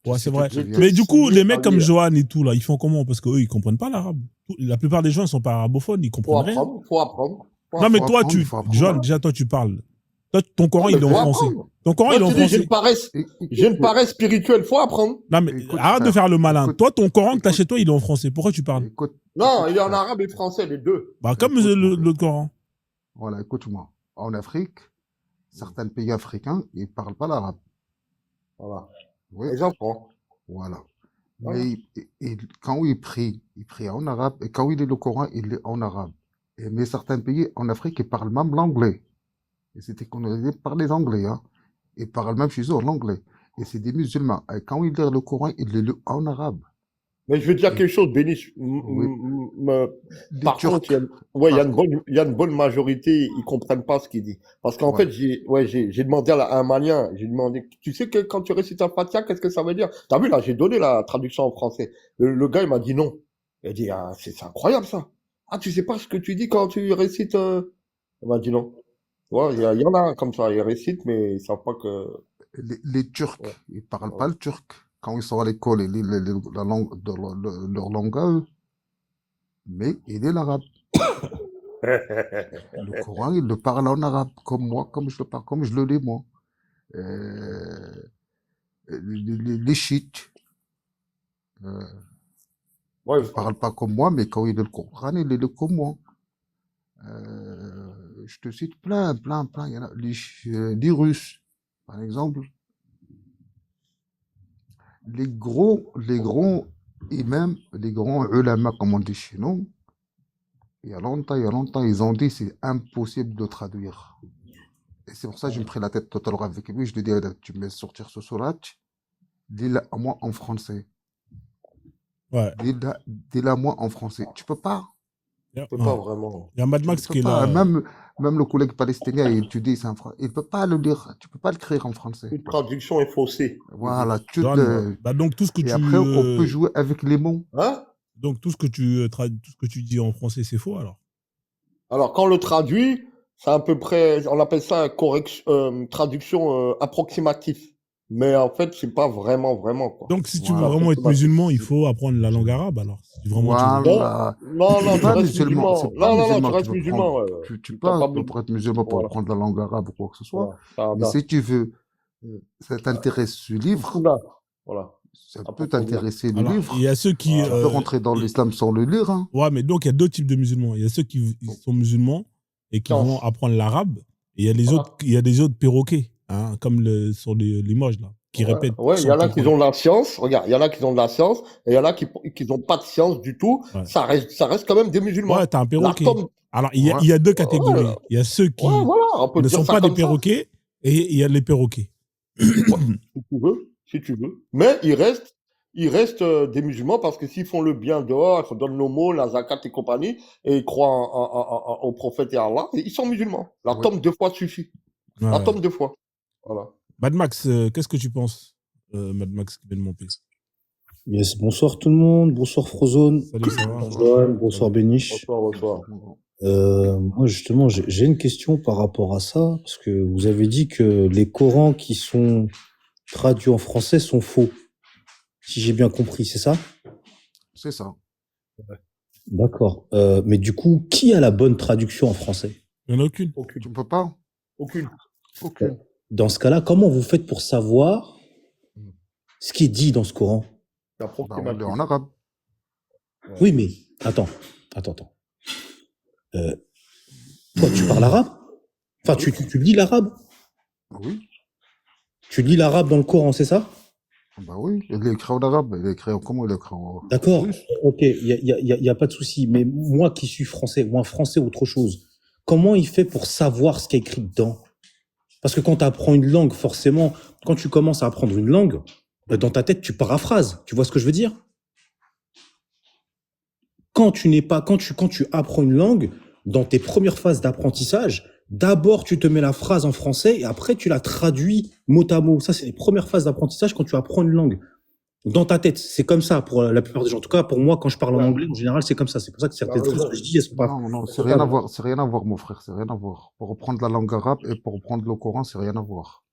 Ouais, c'est vrai. Je te Mais du coup, signe les mecs à comme lire. Johan et tout, là, ils font comment? Parce qu'eux, ils comprennent pas l'arabe. La plupart des gens, ils sont pas arabophones, ils Faut comprennent rien. apprendre, faut apprendre. Non, mais faut toi, apprendre, faut apprendre. Johan, déjà, toi, tu parles. Toi, ton Coran, Non, il mais est en faut français. apprendre. Ton Coran, Moi, il est en je te dis, français. j'ai une paresse spirituelle, faut apprendre. Non, mais Écoute, arrête de frère, faire le malin. écoute, Toi, ton Coran que t'as écoute. chez toi, il est en français. Pourquoi tu parles? Écoute, Non, il est en frère. arabe et français, les deux. Bah, comme Écoute-moi. l'autre Coran. Voilà, écoute-moi. En Afrique, certains pays africains, ils ne parlent pas l'arabe. Voilà. Oui, Les enfants. voilà. Voilà. Mais quand il prie en arabe. Et quand il est le Coran, il est en arabe. Mais certains pays en Afrique, ils parlent même l'anglais. Et c'était colonisé par les Anglais. Hein. Ils parlent même chez eux l'anglais. Et c'est des musulmans. Et quand ils lisent le Coran, ils le lisent en arabe. Mais je veux dire quelque chose, Béniche. Oui. Les Par Turcs, contre, il y a une bonne majorité, ils comprennent pas ce qu'il dit. Parce qu'en Ouais. fait, j'ai demandé à un Malien, j'ai demandé, tu sais que quand tu récites un Fatiha, qu'est-ce que ça veut dire? T'as vu là, j'ai donné la traduction en français. Le gars, il m'a dit non. Il a dit, ah, c'est incroyable ça. Ah, tu sais pas ce que tu dis quand tu récites, Il m'a dit non. Ouais, il y en a comme ça, ils récitent, mais ils savent pas que, les Turcs, ouais. ils ne parlent Ouais. pas le turc. Quand ils sont à l'école, ils lisent la langue, leur langue à eux. Mais il est l'arabe. Le Coran, il le parle en arabe, comme moi, comme je le parle, comme je le lis moi. Les chiites, Ouais, ils ne parlent pas comme moi, mais quand il lit le Coran, il est comme moi. Je te cite plein. Il y en a, les Russes, par exemple. Les grands imams, les grands ulama, comme on dit chez nous, il y a longtemps, ils ont dit c'est impossible de traduire. Et c'est pour ça que je me pris la tête tout à l'heure avec lui. Je lui ai dit, tu me laisses sortir ce surat, dis-le à moi en français. Ouais. Dis-le à moi en français. Tu peux pas. Il y a, Je peux pas vraiment. il y a Mad Tu ne Max peux qui est pas. là. Même le collègue palestinien, il te dit, il ne peut pas le lire. Tu ne peux pas l'écrire en français. Une traduction est faussée. Voilà. John, bah donc tout ce que Et tu après, on peut jouer avec les mots. Hein? donc tout ce que tu dis en français c'est faux alors. Alors, quand on le traduit, c'est à peu près, on appelle ça traduction approximative. Mais en fait, c'est pas vraiment, quoi. Donc si tu veux Voilà. vraiment être Approximatif. musulman, il faut apprendre la langue arabe alors. Si vraiment tu veux. Voilà. Non, tu Pas restes musulman. musulman. C'est pas Non, tu musulman. Tu restes peux musulman. prendre. Ouais. Tu T'as peux pas tu peux besoin. être musulman pour Voilà. apprendre la langue arabe ou quoi que ce soit. Voilà. Ça Mais va. si tu veux, ça t'intéresse ce livre, Là. Voilà. ça peut Approfondir. t'intéresser le Alors, livre. il y a ceux qui Tu peux rentrer dans l'islam sans le lire. Hein. ouais, mais donc il y a deux types de musulmans. Il y a ceux qui ils sont musulmans et qui Non. vont apprendre l'arabe. Et il y a les Voilà. autres, il y a des autres perroquets, hein, comme sur l'image là, qui Ouais, répètent. ouais, il y sans en a qui comprendre. ont de la science. Regarde, il y en a qui ont de la science et il y en a qui n'ont pas de science du tout. Ouais. Ça reste quand même des musulmans. Ouais, t'as un perroquet. L'atome. Alors Ouais. il y a deux catégories. Ouais, Il y a ceux qui ouais, voilà, on peut ne dire sont ça pas des comme ça. perroquets et il y a les perroquets. Si tu veux. Mais il reste des musulmans parce que s'ils font le bien dehors, ils donnent l'aumône, la zakat et compagnie, et ils croient au prophète et à Allah, et ils sont musulmans. La Ouais. tombe 2 fois suffit. Ouais. La tombe 2 fois. Voilà. Mad Max, qu'est-ce que tu penses, Mad Max qui vient de monter? Yes, bonsoir tout le monde, bonsoir Frozone, Salut, ça va? bonsoir, bonsoir Béniche. Bonsoir. Moi justement, j'ai une question par rapport à ça, parce que vous avez dit que les Corans qui sont traduits en français sont faux, si j'ai bien compris, c'est ça? C'est ça. D'accord. Mais du coup, qui a la bonne traduction en français? Il n'y en a aucune. Tu ne peux pas. Aucune. Aucune. Dans ce cas-là, comment vous faites pour savoir ce qui est dit dans ce Coran? C'est Bah, on approximatif. lit en arabe. Oui, mais attends. Toi, tu parles arabe? Enfin, tu lis l'arabe? Oui. Tu lis l'arabe dans le Coran, c'est ça? Bah oui. Il est écrit en arabe. Il est écrit comment il est écrit en D'accord, russe. ok, y a pas de souci. Mais moi qui suis français, ou un français autre chose, comment il fait pour savoir ce qu'il y a écrit dedans? Parce que quand tu apprends une langue, forcément, quand tu commences à apprendre une langue, dans ta tête, tu paraphrases. Tu vois ce que je veux dire? Quand tu apprends une langue, dans tes premières phases d'apprentissage, d'abord tu te mets la phrase en français et après tu la traduis mot à mot. Ça, c'est les premières phases d'apprentissage quand tu apprends une langue. Dans ta tête, c'est comme ça pour la plupart des gens. En tout cas, pour moi, quand je parle en anglais, en général, c'est comme ça. C'est pour ça que certaines choses que je dis, elles sont pas. Non, c'est rien à voir. C'est rien à voir, mon frère. C'est rien à voir. Pour reprendre la langue arabe et pour reprendre le Coran, c'est rien à voir.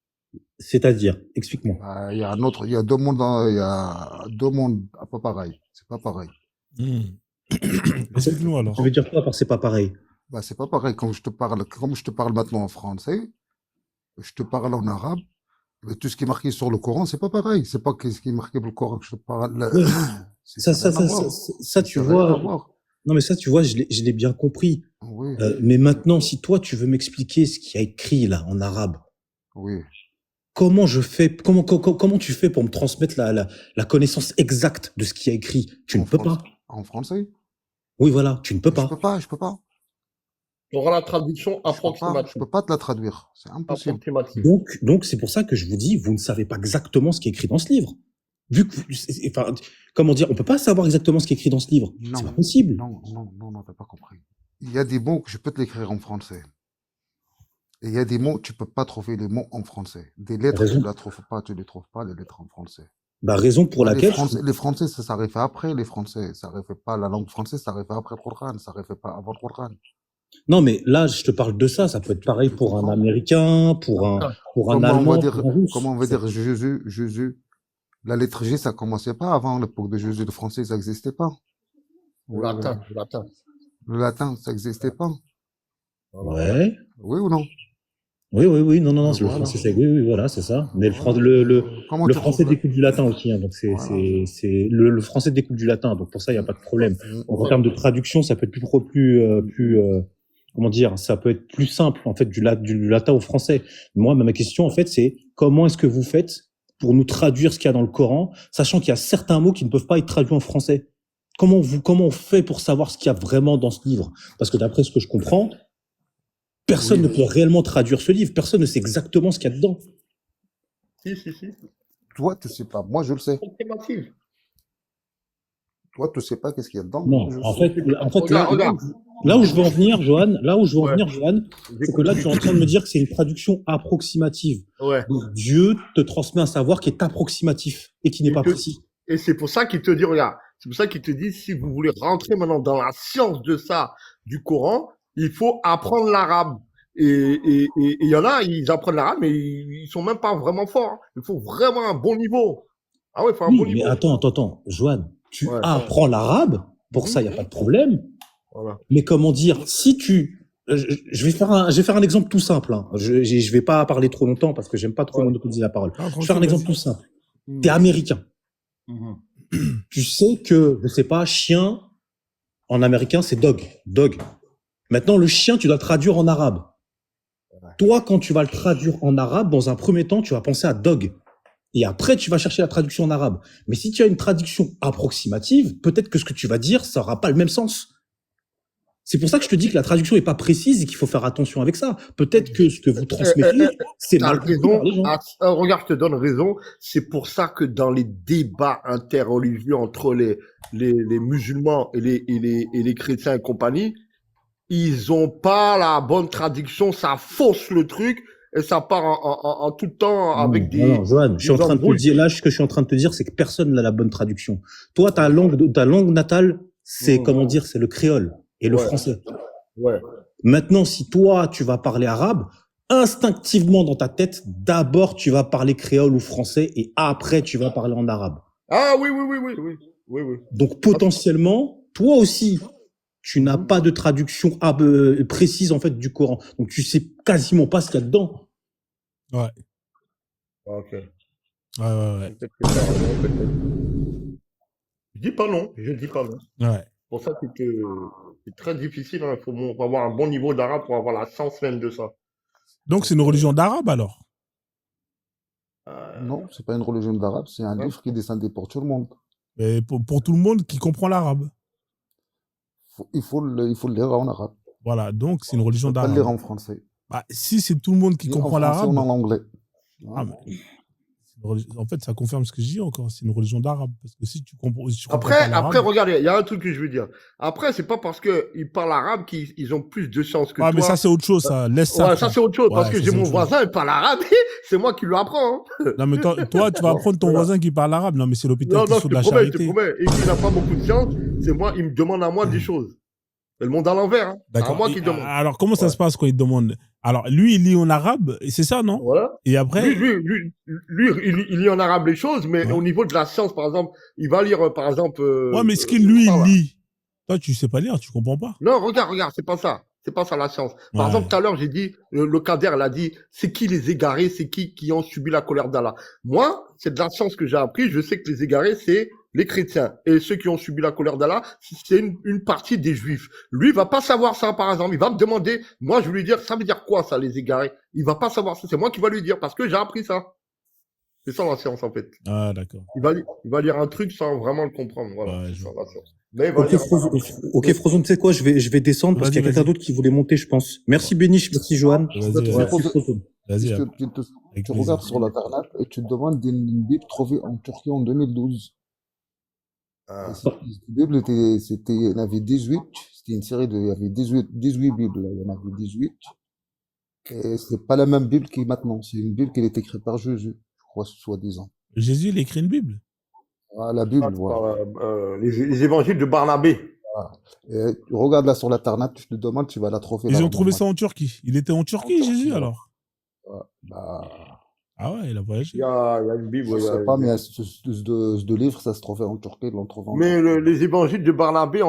C'est-à-dire, explique-moi. Bah, il y a deux mondes, pas pareil. C'est pas pareil. Explique-nous alors. Ça veut dire quoi par c'est pas pareil? Bah, c'est pas pareil. Comme je te parle maintenant en français, je te parle en arabe. Mais tout ce qui est marqué sur le Coran, c'est pas pareil. C'est pas ce qui est marqué pour le Coran que je te parle. Oui. C'est Ça, rien à voir. tu C'est rien à vois. voir. Non, mais ça, tu vois, je l'ai bien compris. Oui, Mais maintenant, si toi, tu veux m'expliquer ce qu'il y a écrit là en arabe, oui. comment tu fais pour me transmettre la connaissance exacte de ce qu'il y a écrit? Tu ne peux pas. En français? Oui, voilà, tu ne peux Je pas. peux pas. Tu auras la traduction Je approximative. peux pas te la traduire. C'est impossible. Approximative. Donc c'est pour ça que je vous dis, vous ne savez pas exactement ce qui est écrit dans ce livre. Vu que, enfin, comment dire, on peut pas savoir exactement ce qui est écrit dans ce livre. Non. C'est pas possible. Non, t'as pas compris. Il y a des mots que je peux te l'écrire en français. Et il y a des mots, tu peux pas trouver les mots en français. Des lettres, Raison. tu les trouves pas, les lettres en français. Bah, raison pour laquelle. Les Français, ça s'arrive après, les Français. Ça arrive pas, la langue française, ça arrive après le Coran, ça arrive pas avant le Coran. Non, mais là, je te parle de ça. Ça peut être pareil pour un Américain, pour un Allemand, pour un Russe. Comment on va dire Jésus? La lettre G, ça commençait pas avant l'époque de Jésus. Le français, ça existait pas. Le latin. Le latin, ça existait pas. Ouais. Oui ou non? Oui, non, Voilà. c'est le français, oui, voilà, c'est ça. Mais Comment le tu français trouves découle du latin aussi, hein, donc Voilà. le français découle du latin, donc pour ça, il n'y a pas de problème. En termes de traduction, ça peut être comment dire, ça peut être plus simple, en fait, du latin au français. Moi, ma question, en fait, c'est comment est-ce que vous faites pour nous traduire ce qu'il y a dans le Coran, sachant qu'il y a certains mots qui ne peuvent pas être traduits en français? Comment on fait pour savoir ce qu'il y a vraiment dans ce livre? Parce que d'après ce que je comprends, personne ne peut réellement traduire ce livre. Personne ne sait exactement ce qu'il y a dedans. Si. Toi, tu sais pas. Moi, je le sais. Approximative. Toi, tu sais pas qu'est-ce qu'il y a dedans. Non, Je en sais. fait, Regarde. là où je veux en venir, Johan, c'est J'ai que là, compris. tu es en train de me dire que c'est une traduction approximative. Ouais. Donc, Dieu te transmet un savoir qui est approximatif et qui n'est pas précis. Et c'est pour ça qu'il te dit, regarde, c'est pour ça qu'il te dit, si vous voulez rentrer maintenant dans la science de ça, du Coran, il faut apprendre l'arabe. Et il y en a, ils apprennent l'arabe, mais ils sont même pas vraiment forts. Hein. Il faut vraiment un bon niveau. Ah ouais, il faut un Oui, bon mais niveau. attends, Johan, tu Ouais. apprends l'arabe, pour ça, il n'y a pas de problème. Voilà. Mais comment dire, si tu... Je vais faire un exemple tout simple. Hein. Je vais pas parler trop longtemps parce que j'aime pas trop monopoliser la parole. Ah, Je vais faire un exemple tout simple. T'es américain. Mhm. Tu sais que, je sais pas, chien, en américain, c'est dog. Dog. Maintenant, le chien, tu dois le traduire en arabe. Toi, quand tu vas le traduire en arabe, dans un premier temps, tu vas penser à dog. Et après, tu vas chercher la traduction en arabe. Mais si tu as une traduction approximative, peut-être que ce que tu vas dire, ça aura pas le même sens. C'est pour ça que je te dis que la traduction est pas précise et qu'il faut faire attention avec ça. Peut-être que ce que vous transmettez, c'est T'as mal compris raison. par les gens. Regarde, je te donne raison. C'est pour ça que dans les débats interreligieux entre les musulmans et les chrétiens et compagnie, ils ont pas la bonne traduction, ça fausse le truc et ça part en tout temps avec Non, Johan, je suis en train de te dire, là, ce que je suis en train de te dire, c'est que personne n'a la bonne traduction. Toi, ta langue natale, c'est, comment dire, c'est le créole et le français. Ouais. Maintenant, si toi, tu vas parler arabe, instinctivement dans ta tête, d'abord, tu vas parler créole ou français et après, tu vas parler en arabe. Ah oui. Donc, potentiellement, toi aussi, tu n'as pas de traduction précise, en fait, du Coran. Donc, tu sais quasiment pas ce qu'il y a dedans. Ouais. Ok. Ouais. Peut-être que t'as raison, peut-être. Je dis pas non. Ouais. C'est pour ça que c'est très difficile. Il faut avoir un bon niveau d'arabe pour avoir la science même de ça. Donc, c'est une religion d'arabe alors? Non, c'est pas une religion d'arabe, c'est un livre qui est descendu pour tout le monde. Mais pour tout le monde qui comprend l'arabe. Il faut le lire en arabe. Voilà, donc c'est une religion On peut pas le d'arabe. lire en français. Bah, si c'est tout le monde qui Ni comprend en français l'arabe. ou en anglais. Ah, mais en fait, ça confirme ce que je dis encore. C'est une religion d'arabe. Parce que si tu comprends Après, pas l'arabe. regardez, il y a un truc que je veux dire. Après, c'est pas parce qu'ils parlent arabe qu'ils ont plus de chance que Ah, toi. mais ça, c'est autre chose, ça. Laisse ça. Ouais, ça, c'est autre chose. Parce Ouais, que ça, j'ai c'est mon autre voisin, il parle arabe, c'est moi qui lui apprends. Hein. Non, mais toi, tu vas apprendre ton voisin qui parle arabe. Non, mais c'est l'hôpital Non, je Tissot de la te Charité. promets. Et il n'a pas beaucoup de chance, c'est moi, il me demande à moi des choses. C'est le monde à l'envers. Hein. C'est à D'accord. moi qui demande. Alors, comment ça se passe quand il demande? Alors, lui, il lit en arabe, et c'est ça, non? Voilà. Et après. Lui, il lit en arabe les choses, mais au niveau de la science, par exemple, il va lire, par exemple. Ouais, mais ce qu'il lui, il lit. Toi, tu sais pas lire, tu comprends pas. Non, regarde, c'est pas ça. C'est pas ça la science. Par exemple, tout à l'heure, j'ai dit, le Kader, il a dit, c'est qui les égarés, c'est qui ont subi la colère d'Allah. Moi, c'est de la science que j'ai appris. Je sais que les égarés, c'est les chrétiens. Et ceux qui ont subi la colère d'Allah, c'est une partie des juifs. Lui, il va pas savoir ça, par exemple. Il va me demander, moi, je vais lui dire, ça veut dire quoi, ça, les égarés? Il va pas savoir ça. C'est moi qui va lui dire, parce que j'ai appris ça. C'est ça la science, en fait. Ah, d'accord. Il va lire un truc sans vraiment le comprendre. Voilà. Ouais, c'est ça la science. Mais il va Ok, lire Frozone, tu sais quoi, je vais descendre parce qu'il y a quelqu'un d'autre qui voulait monter, je pense. Merci Béniche, merci Johan. Vas-y, Merci Frozone. Vas-y. Tu regardes sur l'internet et tu te demandes une Bible trouvée en Turquie en 2012. Cette Bible il y en avait 18. C'était une série il y avait 18 Bibles. Il y en avait 18. Et c'est pas la même Bible qui est maintenant. C'est une Bible qui est écrite par Jésus, je crois, soi-disant. Jésus, il a écrit une Bible. Ah, la Bible, voilà. les évangiles de Barnabé. Voilà. Tu regardes là sur l'internet, tu te demandes, tu vas la trouver. Ils ont trouvé ça en Turquie. Il était en Turquie, Jésus, alors. Ah ouais, il a voyagé. Il y a une Bible. Je sais pas, mais ce livre, ça se trouvait en Turquie, ils l'ont trouvé en Mais les évangiles de Barnabé,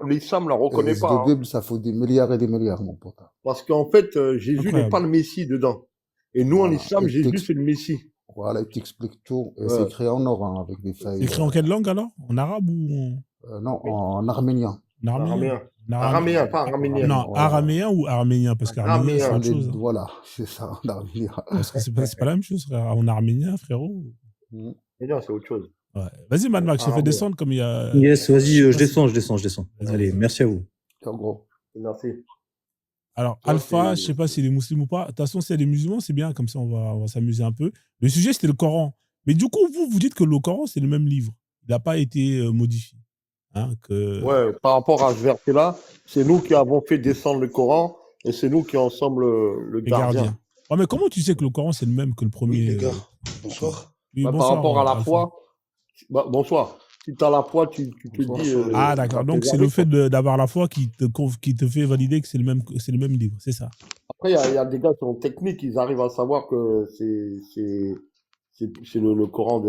l'islam ne la reconnaît pas. La Bible, ça faut des milliards et des milliards, mon pote. Parce qu'en fait, Jésus n'est pas le Messie dedans. Et nous, en islam, Jésus, c'est le Messie. Voilà, il t'explique tout. C'est écrit en or, hein, avec des feuilles. C'est écrit en quelle langue, alors? En arabe ou non, en arménien. Araméen, pas arménien. Non, araméen ou arménien, parce qu'arménien, c'est autre chose. Voilà, c'est ça, en arménien. Parce que c'est pas la même chose, frère. En arménien, frérot. Mais non, c'est autre chose. Ouais. Vas-y, Mad Max, je te fais descendre comme il y a. Yes, vas-y, je descends. Allez, merci à vous. En gros. Merci. Alors, Alpha, je sais pas s'il est musulman ou pas. De toute façon, si elle est musulman, c'est bien, comme ça, on va s'amuser un peu. Le sujet, c'était le Coran. Mais du coup, vous dites que le Coran, c'est le même livre. Il n'a pas été modifié. Hein, que Ouais, par rapport à ce verset-là, c'est nous qui avons fait descendre le Coran et c'est nous qui en sommes le les gardien. gardiens. Ouais, mais comment tu sais que le Coran, c'est le même que le Oui, premier les gars, bonsoir. Oui, Bah, par bonsoir, rapport à la Alpha. foi, bonsoir. Si tu as la foi, tu te Bonsoir, dis. Charles. Ah, d'accord. Donc, c'est le fait d'avoir la foi qui te fait valider que c'est le même livre. C'est ça. Après, il y a des gars qui sont techniques, ils arrivent à savoir que c'est le Coran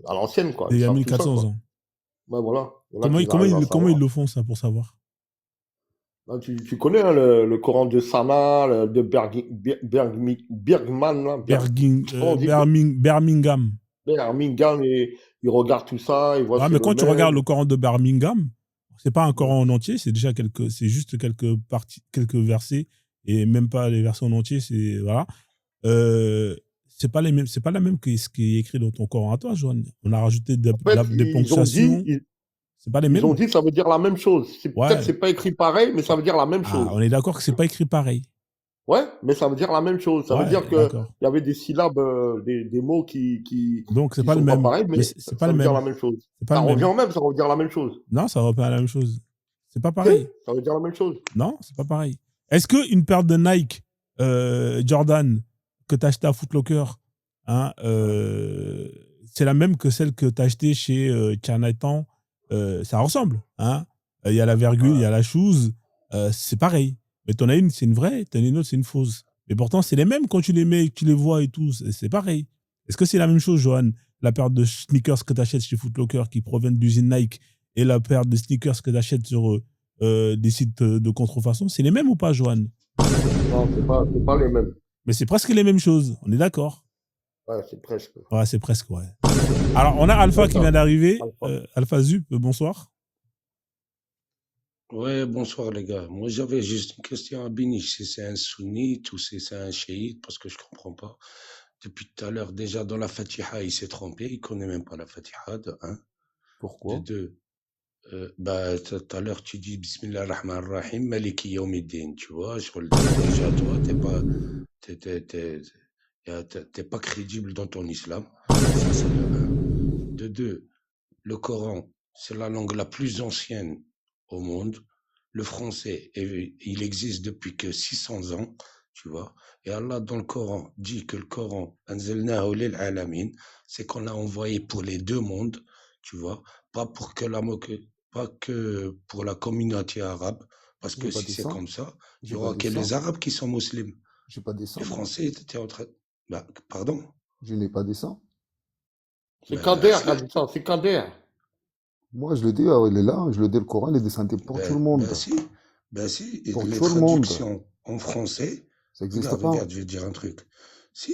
à l'ancienne, quoi. Il y a savent tout ça, 1400 quoi. ans. Ouais, voilà. Il y en a Comment, qui comment, arrivent à ils, comment savoir. ils le font, ça, pour savoir? Ah, tu connais hein, le Coran de Sana, de Bergman, là, comment on dit Birmingham. Birmingham, et il regarde tout ça, il voit Ouais, c'est mais le quand tu même. regardes le Coran de Birmingham, c'est pas un Coran en entier, c'est déjà c'est juste quelques parties, quelques versets, et même pas les versets en entier, c'est, voilà. C'est pas la même que ce qui est écrit dans ton Coran à toi, Joanne. On a rajouté des En fait, ponctuations. C'est pas les ils mêmes. ont dit ça veut dire la même chose. Ouais. Peut-être c'est pas écrit pareil, mais ça veut dire la même chose. Ah, on est d'accord que c'est pas écrit pareil. Ouais, mais ça veut dire la même chose. Ça Ouais, veut dire que d'accord. il y avait des syllabes, des mots qui Donc, c'est qui pas le sont même. pareils, mais c'est pas ça le veut dire même. la même chose. C'est pas Ça le même. revient au même, ça veut dire la même chose. Non, ça revient à la même chose. C'est pas pareil. Ça veut dire la même chose. Non, c'est pas pareil. Est-ce qu'une paire de Nike Jordan que tu as achetée à Foot Locker, hein, c'est la même que celle que tu as achetée chez Chinatown? Ça ressemble. Hein. Il y a la virgule, il y a la chose. C'est pareil. Mais t'en as une, c'est une vraie, t'en as une autre, c'est une fausse. Mais pourtant, c'est les mêmes quand tu les mets, tu les vois et tout. C'est pareil. Est-ce que c'est la même chose, Johan? La paire de sneakers que tu achètes chez Foot Locker qui proviennent d'usine Nike et la paire de sneakers que tu achètes sur des sites de contrefaçon, c'est les mêmes ou pas, Johan? Non, c'est pas les mêmes. Mais c'est presque les mêmes choses, on est d'accord? Ouais, c'est presque. Ouais, c'est presque, ouais. Alors, on a Alpha qui vient d'arriver. Alpha. Alpha Zup, bonsoir. Ouais, bonsoir les gars. Moi, j'avais juste une question à Biniche, si c'est un sunnite ou si c'est un chiite, parce que je comprends pas. Depuis tout à l'heure, déjà dans la Fatiha, il s'est trompé, il connaît même pas la Fatiha, de 1. Pourquoi? De 2, tout à l'heure, tu dis Bismillah ar-Rahman ar-Rahim, Maliki Yawmiddin, tu vois, déjà, toi, t'es pas crédible dans ton islam. Ça, c'est de 1. De 2, le Coran, c'est la langue la plus ancienne au monde. Le français, il existe depuis que 600 ans, tu vois. Et Allah, dans le Coran, dit que le Coran, Anzalnahu lil alamin, c'est qu'on l'a envoyé pour les deux mondes, tu vois. Pas que pour la communauté arabe, parce que si c'est comme ça, il y aura que les Arabes qui sont musulmans. J'ai pas dit ça. Les Français étaient en train. Pardon? Je n'ai pas dit ça. C'est Kader qui a dit ça, c'est Kader. Moi, je le dis, il est là, je le dis, le Coran, il est descendu pour tout le monde. Ben si, et Pour les tout le monde. traductions en français, Ça n'existe pas. regarde, je vais te dire un truc. Si,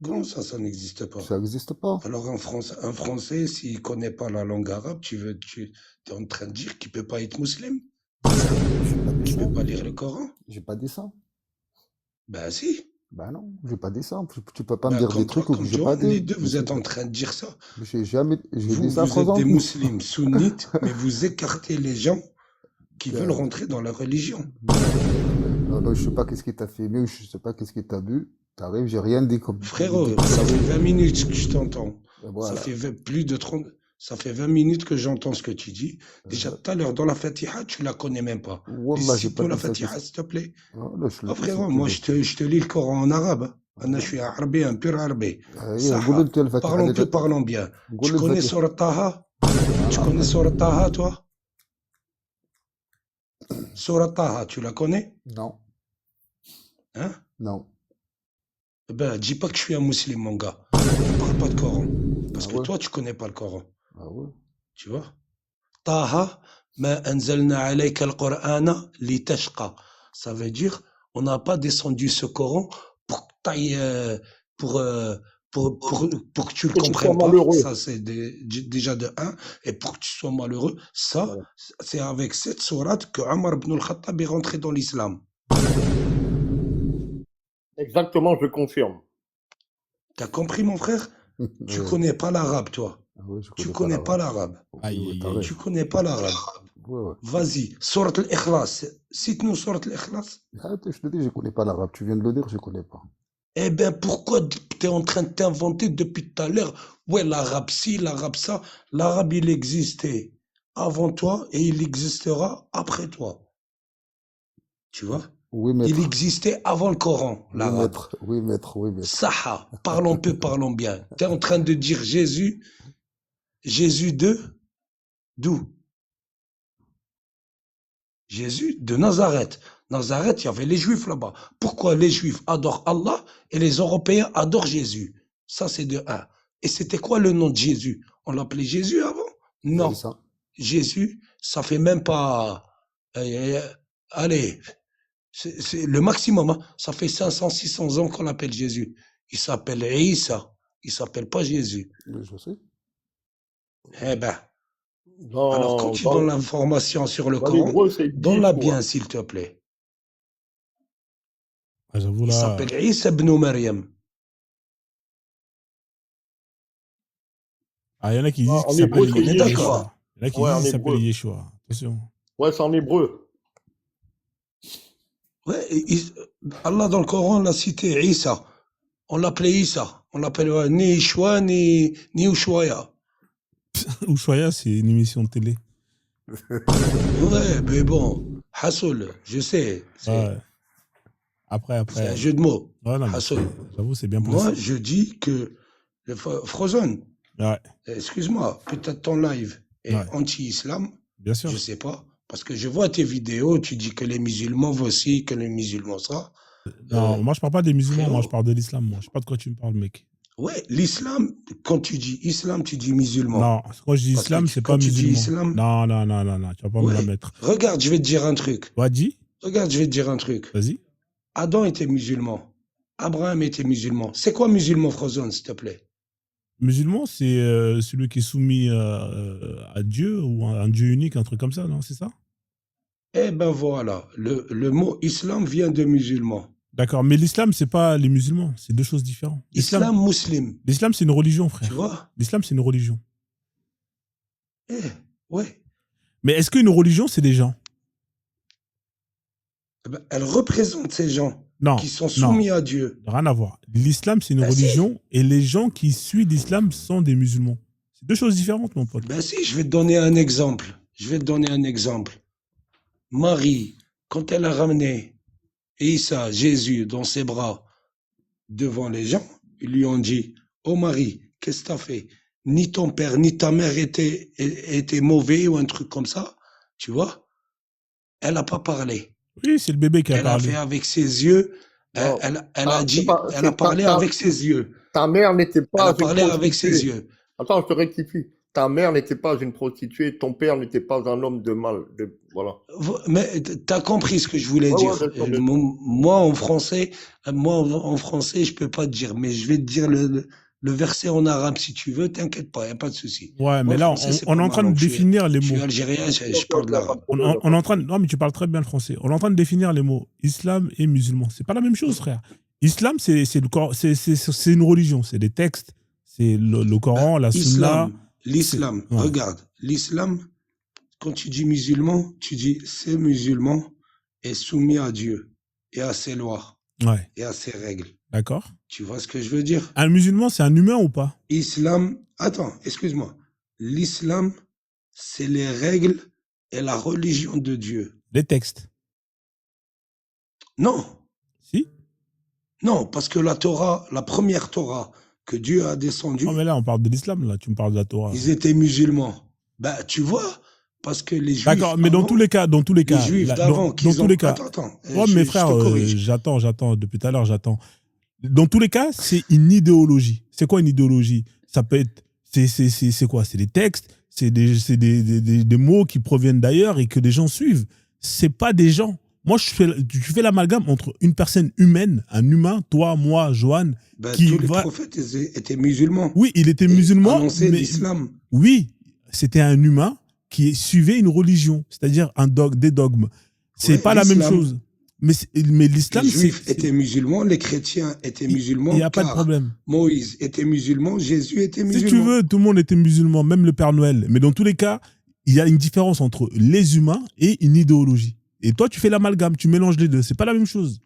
comment ça n'existe pas? Ça n'existe pas. Alors un Français, s'il connaît pas la langue arabe, tu es en train de dire qu'il peut pas être musulman? Il peut pas lire le Coran? J'ai pas dit ça. Ben si. Ben non, j'ai pas dit ça. Tu peux pas me dire des trucs que j'ai pas dit. Les deux, vous êtes en train de dire ça. J'ai jamais dit ça. Vous êtes des musulmans sunnites, mais vous écartez les gens qui veulent rentrer dans la religion. Non, je sais pas qu'est-ce qui t'a fait mieux, je sais pas qu'est-ce qui t'a bu. T'arrives, j'ai rien dit comme. Frérot, ça fait 20 minutes que je t'entends. Voilà. Ça fait plus de 30. Ça fait 20 minutes que j'entends ce que tu dis. Déjà tout à l'heure, dans la Fatiha, tu la connais même pas. Wallah, j'ai pas la dit ça, Fatiha, s'il te plaît. Oh, frérot, moi, je te lis le Coran en arabe. Je suis arabe, un pur arabe. Parlons bien. Tu connais Surat Taha? Tu connais Surat Taha, toi? Surat Taha, tu la connais? Non. Hein? Non. Ben, dis pas que je suis un musulman, mon gars. Ne parle pas de Coran. Parce que toi, tu connais pas le Coran. Ah ouais? Tu vois? Taha, ma anzalna alayka al-Qur'ana li tashqa. Ça veut dire, on n'a pas descendu ce Coran pour que tu le comprennes pas. Malheureux. Ça, c'est déjà de 1. Et pour que tu sois malheureux, ça, voilà. C'est avec cette sourate que Omar ibn al-Khattab est rentré dans l'islam. Exactement, je confirme. T'as compris, mon frère? Tu connais pas l'arabe, toi. Ah ouais, Tu connais pas l'arabe. Tu connais pas l'arabe. Ouais. Vas-y, Surat al-Ikhlas. Cite-nous Surat al-Ikhlas. Je te dis, je connais pas l'arabe. Tu viens de le dire, je connais pas. Eh ben, pourquoi tu es en train de t'inventer depuis tout à l'heure. Ouais, l'arabe ci, l'arabe ça. L'arabe, il existait avant toi et il existera après toi. Tu vois? Oui, Il maître. existait avant le Coran, Oui, l'arabe. maître. Oui, maître. Oui, maître. Saha, parlons peu, parlons bien. Tu es en train de dire Jésus d'où? Jésus de Nazareth. Nazareth, il y avait les Juifs là-bas. Pourquoi les Juifs adorent Allah et les Européens adorent Jésus? Ça, c'est de un. Et c'était quoi le nom de Jésus? On l'appelait Jésus avant? Non. C'est ça. Jésus, ça fait même pas... allez, c'est le maximum. Hein. Ça fait 500, 600 ans qu'on l'appelle Jésus. Il s'appelle Isa. Il s'appelle pas Jésus. Oui, je sais. Eh ben, alors quand tu donnes l'information sur le dans Coran, l'hébreu, c'est donne-la Yeshua. bien, s'il te plaît. Ah, j'avoue Il là. s'appelle Isa ibn Maryam. Ah, il y en a qui disent En qu'il hébreu, s'appelle c'est Yeshua. Yeshua. Il y en a qui Ouais, disent en qu'il s'appelle hébreu. Yeshua. Attention. Ouais, c'est en hébreu. Ouais, Allah dans le Coran l'a cité Isa. On l'appelait Isa. On l'appelle ni Ishwa ni Ushuaya. Ushuaïa, c'est une émission de télé. Ouais, mais bon, Hassoul, je sais. Ouais. C'est Après. un jeu de mots. Ouais, non, mais Hassoul. j'avoue, c'est bien Moi, placé. je dis que le Frozen, Ouais, excuse-moi, peut-être ton live est Ouais. anti-islam, bien sûr. je sais pas. Parce que je vois tes vidéos, tu dis que les musulmans voici, que les musulmans ça. Non, moi, je parle pas des musulmans, moi, frérot. je parle de l'islam. Moi, je sais pas de quoi tu me parles, mec. Ouais, l'islam, quand tu dis islam, tu dis musulman. Non, quand je dis Parce que islam, tu- c'est quand pas tu dis musulman. islam- Non, tu vas pas me la Ouais. mettre. Regarde, je vais te dire un truc. Wadi, Regarde, je vais te dire un truc. vas-y. Adam était musulman. Abraham était musulman. C'est quoi musulman, Frozen, s'il te plaît? Musulman, c'est celui qui est soumis à Dieu ou à un Dieu unique, un truc comme ça, non? C'est ça? Eh ben voilà, le mot islam vient de musulman. D'accord, mais l'islam, c'est pas les musulmans, c'est deux choses différentes. Islam muslim, L'islam, c'est une religion, tu frère. vois? L'islam, c'est une religion. Ouais. Mais est-ce qu'une religion, c'est des gens? Eh ben, elle représente ces gens Non, qui sont non, soumis à Dieu. rien à voir. L'islam, c'est une Ben si. religion et les gens qui suivent l'islam sont des musulmans. C'est deux choses différentes, mon pote. Ben si, je vais te donner un exemple. Marie, quand elle a ramené Isa, Jésus, dans ses bras devant les gens, ils lui ont dit, oh Marie, qu'est-ce que t'as fait? Ni ton père, ni ta mère étaient mauvais ou un truc comme ça, tu vois? Elle n'a pas parlé. Oui, c'est le bébé qui a Elle a parlé. fait avec ses yeux, Non. elle Ah, a dit, c'est pas- elle c'est a parlé pas- avec ses yeux. Ta mère n'était Elle pas a parlé une avec ses prostituée. yeux. Attends, je te rectifie. Ta mère n'était pas une prostituée, ton père n'était pas un homme de mal. Voilà. Mais t'as compris ce que je voulais Ouais, dire. ouais, bien sûr, bien sûr. Moi en français, je peux pas te dire, mais je vais te dire le verset en arabe si tu veux. T'inquiète pas, y a pas de souci. Ouais, mais Moi, là, français, c'est on pas est en ma train de langue. définir les Je suis mots. algérien, je parle de l'arabe. On est en train de... Non, mais tu parles très bien le français. On est en train de définir les mots islam et musulman. C'est pas la même chose, frère. Islam, c'est une religion. C'est des textes. C'est le Coran, la sunna. L'islam, Ouais. regarde, l'islam, quand tu dis musulman, tu dis c'est musulman est soumis à Dieu et à ses lois Ouais, et à ses règles. d'accord. Tu vois ce que je veux dire? Un musulman, c'est un humain ou pas? Islam, attends, excuse-moi. L'islam, c'est les règles et la religion de Dieu. Les textes. Non, Si? non, parce que la Torah, la première Torah que Dieu a descendue, Non, mais là, on parle de l'islam, là. Tu me parles de la Torah. ils étaient musulmans. Ben, tu vois, parce que les Juifs. D'accord, mais dans avant, tous les cas, les Juifs là, d'avant, dans qu'ils tous ont. les cas. Attends, Ouais, je mes te frères, corrige. j'attends, depuis tout à l'heure, j'attends. Dans tous les cas, c'est une idéologie. C'est quoi une idéologie? Ça peut être, c'est quoi? C'est des textes, c'est des mots qui proviennent d'ailleurs et que les gens suivent. C'est pas des gens. Moi, tu fais l'amalgame entre une personne humaine, un humain, toi, moi, Johan, Ben, qui tous les va... prophètes étaient musulmans. Oui, il était Et musulman, annonçaient mais l'islam. oui, c'était un humain qui suivait une religion, c'est-à-dire des dogmes. C'est Ouais, pas la même l'islam. chose. Mais l'islam, Les Juifs c'est... étaient musulmans, les chrétiens étaient musulmans. Il n'y a pas de car problème. Moïse était musulman, Jésus était Si musulman. tu veux, tout le monde était musulman, même le Père Noël. Mais dans tous les cas, il y a une différence entre les humains et une idéologie. Et toi, tu fais l'amalgame, tu mélanges les deux. C'est pas la même chose.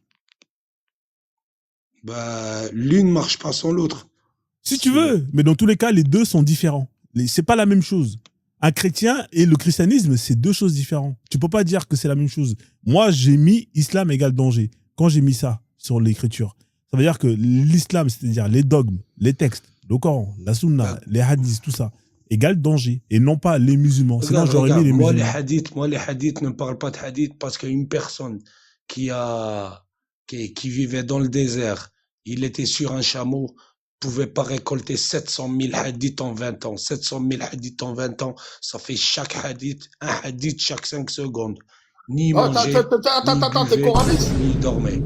Bah, l'une marche pas sans l'autre. Si tu veux, mais dans tous les cas, les deux sont différents. C'est pas la même chose. Un chrétien et le christianisme, c'est deux choses différentes. Tu peux pas dire que c'est la même chose. Moi, j'ai mis islam égale danger. Quand j'ai mis ça sur l'écriture, ça veut dire que l'islam, c'est-à-dire les dogmes, les textes, le Coran, la sunna, les hadiths, tout ça, égale danger. Et non pas les musulmans. Sinon, Regarde, j'aurais mis regarde, les moi musulmans. les hadiths ne parlent pas de hadiths parce qu'une personne qui vivait dans le désert, il était sur un chameau, pouvait pas récolter 700 000 hadiths en 20 ans. 700 000 hadiths en 20 ans, ça fait chaque hadith, un hadith chaque 5 secondes. Ni Ah, manger, attends, ni t'es buvait, coraniste. ni dormait.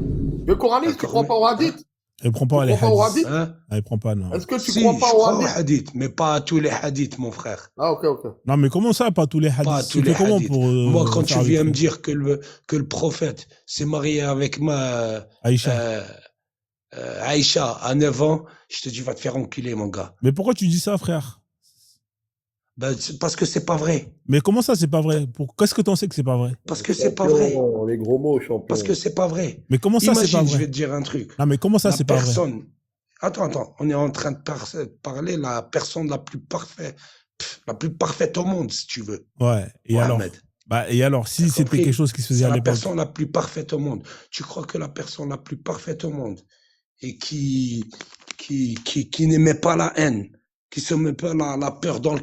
Le coraniste, tu D'accord, crois pas au hadith? Elle prend Tu pas les crois pas au hadiths. hadith? Hein? Elle prend pas, non. Est-ce que tu Si, crois je pas au crois aux hadith? hadiths, mais pas à tous les hadiths, mon frère. Ah, ok. Non, mais comment ça, pas tous les Pas à hadiths? tous Tu les fais comment hadiths. pour Moi, quand tu faire viens me avec dire que le prophète s'est marié avec Aïcha? Aïcha à 9 ans, je te dis, va te faire enculer, mon gars. Mais pourquoi tu dis ça, frère? Ben, c'est parce que c'est pas vrai. Mais comment ça, c'est pas vrai? Qu'est-ce que t'en sais que c'est pas vrai? Parce que c'est pas vrai. Les gros mots, champion. Parce que c'est pas vrai. Mais comment ça, c'est pas Imagine, je vrai? vais te dire un truc. Non, mais comment ça, La c'est pas vrai? personne. Attends, on est en train de parler la personne la plus parfaite au monde, si tu veux. Ouais. Et alors? Mohamed. Bah, et alors, si T'as c'était compris? quelque chose qui se faisait C'est à la l'époque? personne la plus parfaite au monde. Tu crois que la personne la plus parfaite au monde et qui n'aimait pas la haine, qui se met pas la peur dans le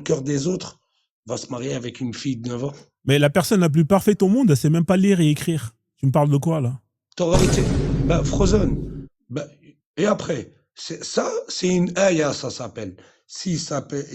cœur des autres, va se marier avec une fille de 9 ans? Mais la personne la plus parfaite au monde, elle sait même pas lire et écrire. Tu me parles de quoi, là? T'aurais été, Frozen. Et après, c'est une aya, ça s'appelle. S'il s'appelle,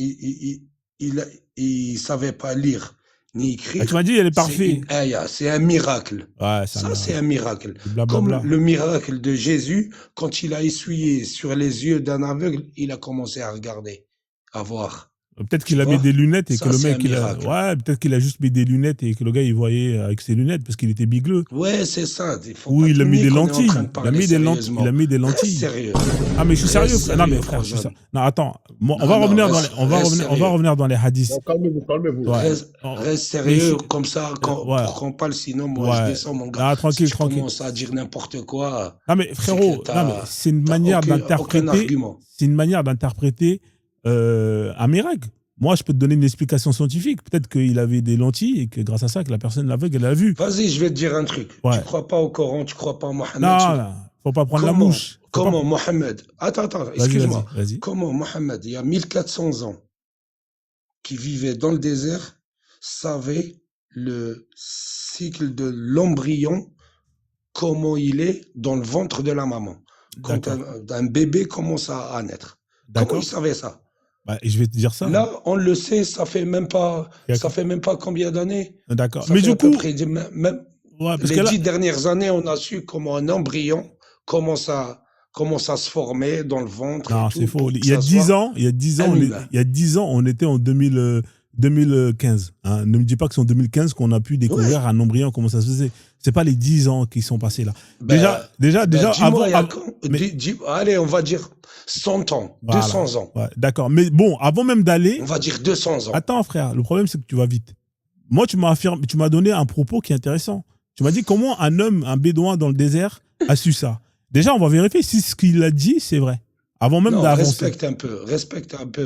il savait pas lire ni écrire. Ah, tu m'as dit, elle est C'est parfaite. une aya, c'est un miracle. Ouais, Ça, c'est un miracle. Blablabla. Comme le miracle de Jésus, quand il a essuyé sur les yeux d'un aveugle, il a commencé à regarder, à voir. Peut-être qu'il Tu a mis vois? des lunettes et Ça, que le c'est mec, un miracle. ouais, peut-être qu'il a juste mis des lunettes et que le gars, il voyait avec ses lunettes parce qu'il était bigleux. Ouais, c'est ça. Il faut Ou pas il a tout mis nier des qu'on est en lentilles. train de Il a parler mis des lentilles. sérieusement. Il a mis des Reste lentilles. sérieux. Ah, mais je suis sérieux, Reste frère. Non, mais sérieux, frère, je suis Frozen. sérieux. Non, attends. Moi, on Non, va non, revenir reste sérieux. dans les hadiths. Non, calmez-vous. Ouais. Reste sérieux, Mais comme ça, ouais. pour qu'on parle, sinon, moi, je Ouais. descends, mon gars. Ah, tranquille, Si tu tranquille. commences à dire n'importe quoi, Non, mais frérot, que non, mais c'est une manière aucun d'interpréter. argument. C'est une manière d'interpréter un miracle. Moi, je peux te donner une explication scientifique. Peut-être qu'il avait des lentilles et que grâce à ça, que la personne l'aveugle, elle a vu. Vas-y, je vais te dire un truc. Ouais. Tu crois pas au Coran, tu crois pas à Mohamed. Non, faut pas prendre la mouche. Faut Comment pas- Mohamed, attends, Vas-y, excuse-moi. vas-y. Comment Mohamed, il y a 1400 ans, qui vivait dans le désert, savait le cycle de l'embryon, comment il est dans le ventre de la maman. Quand D'accord. un bébé commence à naître. Comment D'accord. il savait ça? Bah, et je vais te dire ça. Là, on le sait, ça fait même pas combien d'années? D'accord. Ça Mais fait du à peu coup, près, même ouais, parce les que là, 10 dernières années, on a su comment un embryon commence à se former dans le ventre. non, et tout c'est faux. pour que Il y a ça 10 soit ans, il y a 10 ans, un on humain. il y a 10 ans, on était en 2015. Hein. Ne me dis pas que c'est en 2015 qu'on a pu découvrir un embryon, comment ça se faisait. C'est pas les 10 ans qui sont passés là. Déjà, dis-moi, il y a avant- quand- mais- allez, on va dire 100 ans, Voilà. 200 ans. Ouais, d'accord. Mais bon, avant même d'aller, On va dire 200 ans. attends, frère, le problème, c'est que tu vas vite. Moi, tu m'as donné un propos qui est intéressant. Tu m'as dit comment un homme, un bédouin dans le désert, a su ça. Déjà, on va vérifier si ce qu'il a dit, c'est vrai. Avant même Non, d'avancer. respecte un peu,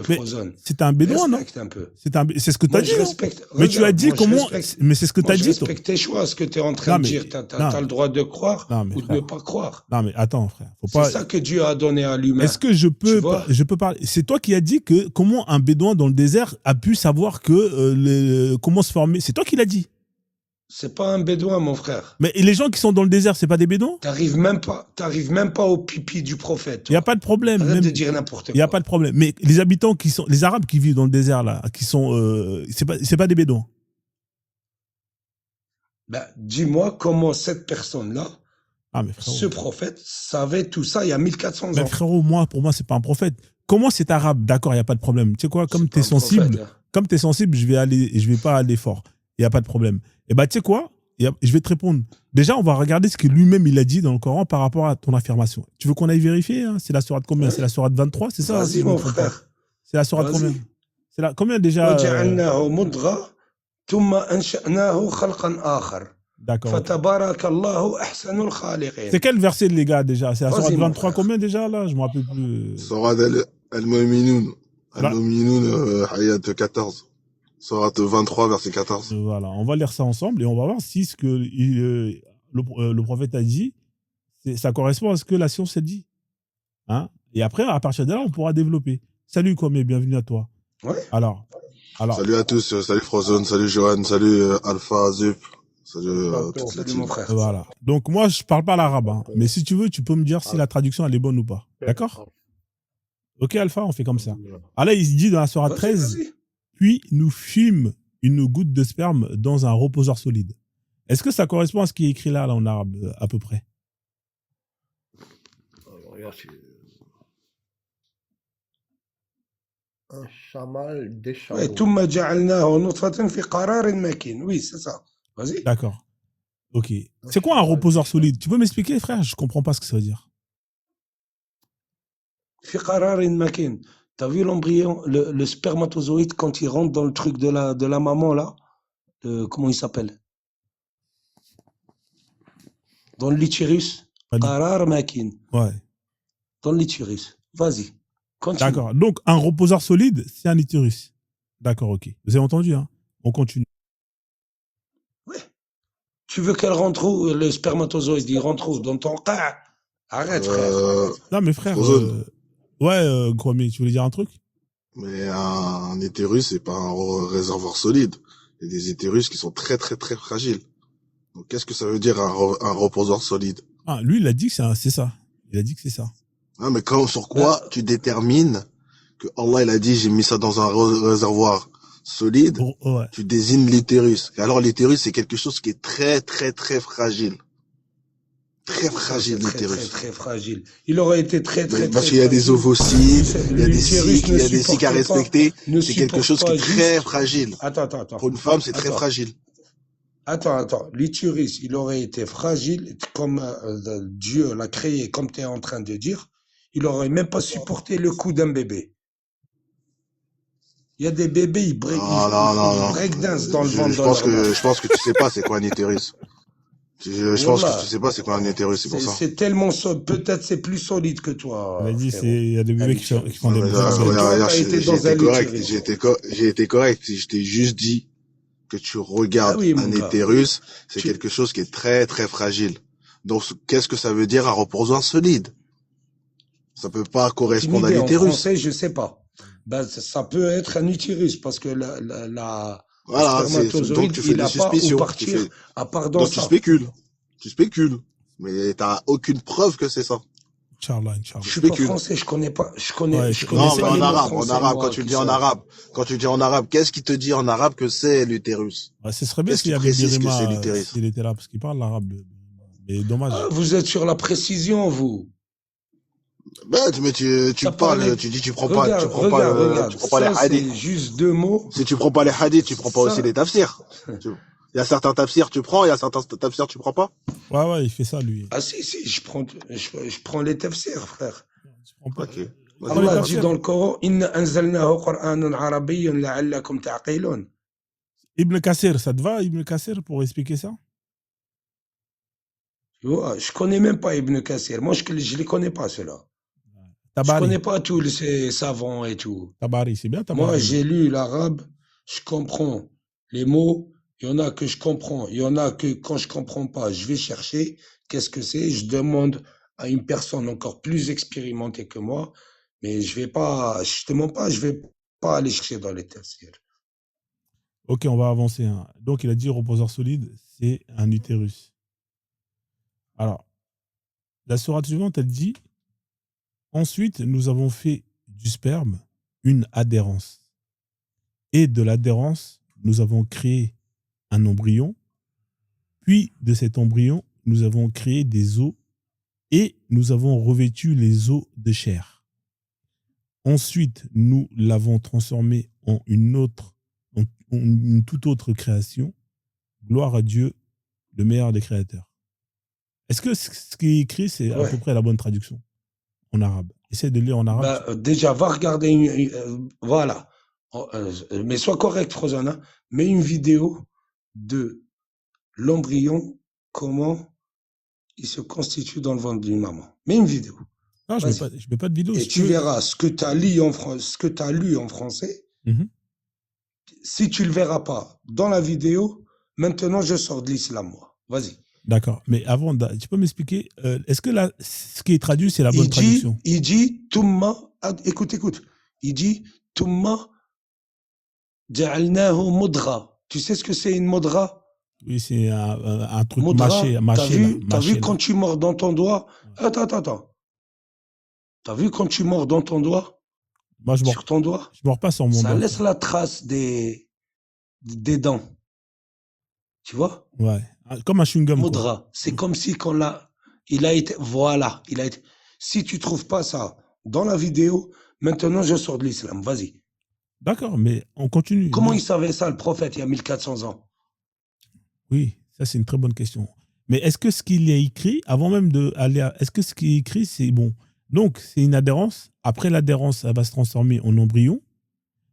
Mais Frozen. c'est un bédouin, non? Respecte un peu. C'est ce que tu Moi, as dit. je non respecte. Mais tu as Regarde, dit moi, je comment. respecte- Mais c'est ce que tu moi, as je dit, toi. respecte tes choix, ce que tu es en train Non, de mais- dire. Tu non. as le droit de croire Non, mais ou de frère. ne pas croire. Non, mais attends, frère. Faut C'est pas. ça que Dieu a donné à l'humain. Est-ce que je peux vois parler? C'est toi qui as dit que comment un bédouin dans le désert a pu savoir que comment se former. C'est toi qui l'as dit. C'est pas un bédouin, mon frère. Mais les gens qui sont dans le désert, c'est pas des bédouins? T'arrives même pas au pipi du prophète. Il y a pas de problème. Arrête même- de dire n'importe quoi. Il y a pas de problème. Mais les habitants les Arabes qui vivent dans le désert là, qui sont, c'est pas des bédouins. Dis-moi comment cette personne-là, Ah mais frérot. ce prophète, savait tout ça il y a 1400 Mais ans. frérot, pour moi, c'est pas un prophète. Comment c'est arabe? D'accord, il y a pas de problème. Tu sais quoi? Comme C'est tu es pas un sensible, prophète, hein. je vais pas aller fort. Il y a pas de problème. Et bah tu sais quoi? Je vais te répondre. Déjà, on va regarder ce que lui-même il a dit dans le Coran par rapport à ton affirmation. Tu veux qu'on aille vérifier hein? C'est la sourate combien? C'est la sourate 23, c'est ça? Vas-y, si je mon me trompe pas. frère. C'est la sourate Vas-y. combien? Combien déjà وجعلناه مضغة ثم أنشأناه خلقا آخر. D'accord. Ok. فَتَبَارَكَ اللَّهُ أَحْسَنُ الْخَالِقِينَ. C'est quel verset, les gars, déjà? C'est la sourate Vas-y, mon 23 frère. combien déjà, là? Je me rappelle plus. Sourate Al-Mu'minun. Là. Al-Mu'minun, ayat 14. Sourate 23, verset 14. Voilà, on va lire ça ensemble et on va voir si ce que le prophète a dit, ça correspond à ce que la science a dit. Hein? Et après, à partir de là, on pourra développer. Salut, Kwame, bienvenue à toi. Ouais. Alors, Salut à tous, salut Frozone, salut Johan, salut Alpha, Zup, salut toute la Salut, mon team. frère. voilà. Donc, moi, je parle pas l'arabe, hein, mais si tu veux, tu peux me dire si la traduction, elle est bonne ou pas. D'accord? Ok, Alpha, on fait comme ça. Ah là, il se dit dans la sourate Vas-y, 13, vas-y. puis nous fûmes une goutte de sperme dans un reposeur solide. Est-ce que ça correspond à ce qui est écrit là en arabe, à peu près? Alors, regarde, c'est un chamal des chameaux. Ouais, ثم جعلناه نطفة في قرار مكين. Oui, c'est ça. Vas-y. D'accord. Ok. C'est quoi un reposeur solide? Tu peux m'expliquer, frère? Je comprends pas ce que ça veut dire. في قرار مكين. T'as vu l'embryon, le spermatozoïde quand il rentre dans le truc de la maman là? Comment il s'appelle? Dans l'utérus. قرار مكين. Ouais. Dans l'utérus. Vas-y. Continue. D'accord. Donc, un reposeur solide, c'est un utérus. D'accord, ok. Vous avez entendu, hein? On continue. Ouais. Tu veux qu'elle rentre où? Le spermatozoïde, il rentre où? Dans ton cas? Arrête, frère. Non, mais frère. Frozone. Kwame, tu voulais dire un truc? Mais un utérus, c'est pas un réservoir solide. Il y a des utérus qui sont très très très fragiles. Donc qu'est-ce que ça veut dire un reposeur solide? Ah, lui, il a dit que c'est ça. Il a dit que c'est ça. Ah, mais sur quoi tu détermines que Allah il a dit j'ai mis ça dans un réservoir solide? Ouais. Tu désignes l'utérus. Et alors l'utérus c'est quelque chose qui est très très très fragile. Très fragile l'utérus. Très fragile. Il aurait été très Parce qu'il y a des ovocytes, il y a des L'utérus cycles, il y a des cycles à respecter. ne C'est quelque chose qui est supporte pas très juste- fragile. Attends. Pour une femme, c'est très Attends. fragile. Attends. L'utérus, il aurait été fragile comme Dieu l'a créé, comme tu es en train de dire. Il aurait même pas supporté le coup d'un bébé. Il y a des bébés, ils Non. breakdance dans le ventre. Je pense que tu sais pas c'est quoi un utérus. Je pense Wallah. que tu sais pas c'est quoi un utérus, c'est pour ça. C'est tellement solide. Peut-être c'est plus solide que toi. Il a dit, frérot. il y a des bébés qui font des Ouais, bébés. T'as été dans un utérus. J'ai été correct. Je t'ai juste dit que tu regardes Ah oui, mon un gars. utérus, c'est Tu- quelque chose qui est très très fragile. Donc qu'est-ce que ça veut dire un reposoir solide? Ça peut pas correspondre à Aucune idée, en l'utérus. français, je sais pas. Ben, ça peut être un utérus parce que Voilà, le spermatozoïde, donc tu fais il des n'a pas où suspicions. partir à part dans Donc tu ça. spécules. Tu spécules. Mais t'as aucune preuve que c'est ça. Inch'Allah. Je suis pas spécule. français, je connais pas. Ouais, Je connais Non, mais pas en les mots arabe, français, moi, quand tu le qui dis en sont- arabe, qu'est-ce qui te dit en arabe que c'est l'utérus? Ouais, ce serait bien Qu'est-ce s'il y qui avait précise que Birima, c'est l'utérus? s'il était là, parce qu'il parle l'arabe. Mais dommage. Ah, vous êtes sur la précision, vous. Mais tu Ça parles, parlait- tu dis tu prends Regarde, pas les ça, hadiths. c'est juste deux mots. Si tu prends pas les hadiths, tu prends pas Ça- aussi les tafsirs. Il y a certains tafsirs tu prends, il y a certains tafsirs tu prends pas. Ouais, il fait ça, lui. Ah si, je prends les tafsirs, frère. Tu prends pas- Ok. Vas-y. Allah les dit tafsirs. dans le Coran, Inna anzalnahu Qur'anan arabiyyan la'allakum ta'qilun. Ibn Kassir, ça te va, Ibn Kassir, pour expliquer ça? Tu vois, je connais même pas Ibn Kassir. Moi, je les connais pas, ceux-là. Je Tabari. connais pas tous ces savants et tout. Tabari, c'est bien Tabari. Moi, j'ai lu l'arabe, je comprends les mots. Il y en a que je comprends. Il y en a que quand je comprends pas, je vais chercher qu'est-ce que c'est. Je demande à une personne encore plus expérimentée que moi. Mais je vais pas, je te mens pas, je vais pas aller chercher dans les tafsirs. Ok, on va avancer. Hein. Donc, il a dit reposeur solide, c'est un utérus. Alors, la sourate suivante, elle dit ensuite, nous avons fait du sperme une adhérence. Et de l'adhérence, nous avons créé un embryon. Puis, de cet embryon, nous avons créé des os et nous avons revêtu les os de chair. Ensuite, nous l'avons transformé en une toute autre création. Gloire à Dieu, le meilleur des créateurs. Est-ce que ce qui est écrit, c'est à Ouais. peu près la bonne traduction en arabe? Essaie de lire en arabe. Bah, déjà, va regarder voilà. Mais sois correct, Frozana. Mets une vidéo de l'embryon, comment il se constitue dans le ventre d'une maman. Mets une vidéo. Non, je mets pas de vidéo. Et tu verras ce que tu as lu en français. Mhm. Si tu le verras pas dans la vidéo, maintenant je sors de l'islam, moi. Vas-y. D'accord. Mais avant, tu peux m'expliquer, est-ce que là, ce qui est traduit, c'est la bonne traduction? Il dit, Tumma, écoute. Il dit, Tumma, ja'alnahu mudra. Tu sais ce que c'est une mudra? Oui, c'est un truc Mudra, mâché. T'as vu quand tu mords dans ton doigt? Attends. T'as vu quand tu mords dans ton doigt? Moi, sur ton doigt? Je mords pas sur mon doigt. Ça laisse la trace des dents. Tu vois? Ouais. Comme un chewing-gum. Mudra. C'est comme si il a été. Si tu trouves pas ça dans la vidéo, maintenant je sors de l'islam. Vas-y. D'accord, mais on continue. Comment il savait ça, le prophète, il y a 1400 ans? Oui, ça c'est une très bonne question. Mais est-ce que ce qu'il y a écrit, avant même d'aller à... Est-ce que ce qui est écrit, c'est bon? Donc, c'est une adhérence. Après l'adhérence, ça va se transformer en embryon.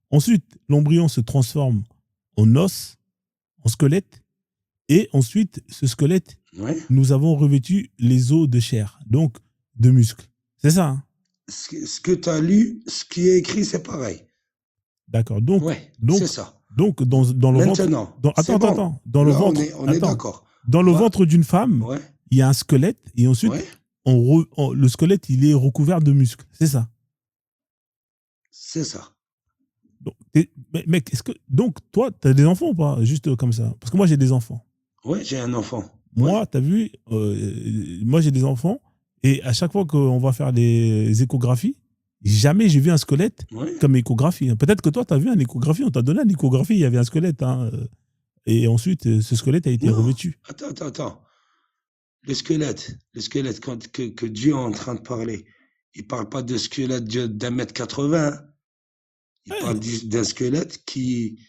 Ensuite, l'embryon se transforme en os, en squelette. Et ensuite, ce squelette, nous avons revêtu les os de chair, donc de muscles. C'est ça, hein? Ce que tu as lu, ce qui est écrit, c'est pareil. D'accord. Donc, c'est ça. Donc, dans le maintenant, ventre... Attends. Dans le ventre... On est d'accord. Dans le ventre d'une femme, il y a un squelette et ensuite, le squelette, il est recouvert de muscles. C'est ça? C'est ça. Donc, mec, donc, toi, tu as des enfants ou pas? Juste comme ça. Parce que moi, j'ai des enfants. Oui, j'ai un enfant. Moi, tu as vu, moi, j'ai des enfants et à chaque fois qu'on va faire des échographies, jamais j'ai vu un squelette comme échographie. Peut-être que toi, tu as vu une échographie, on t'a donné une échographie, il y avait un squelette. Hein, et ensuite, ce squelette a été revêtu. Attends. Le squelette que Dieu est en train de parler, il ne parle pas de squelette d'1m80. Il parle d'un squelette qui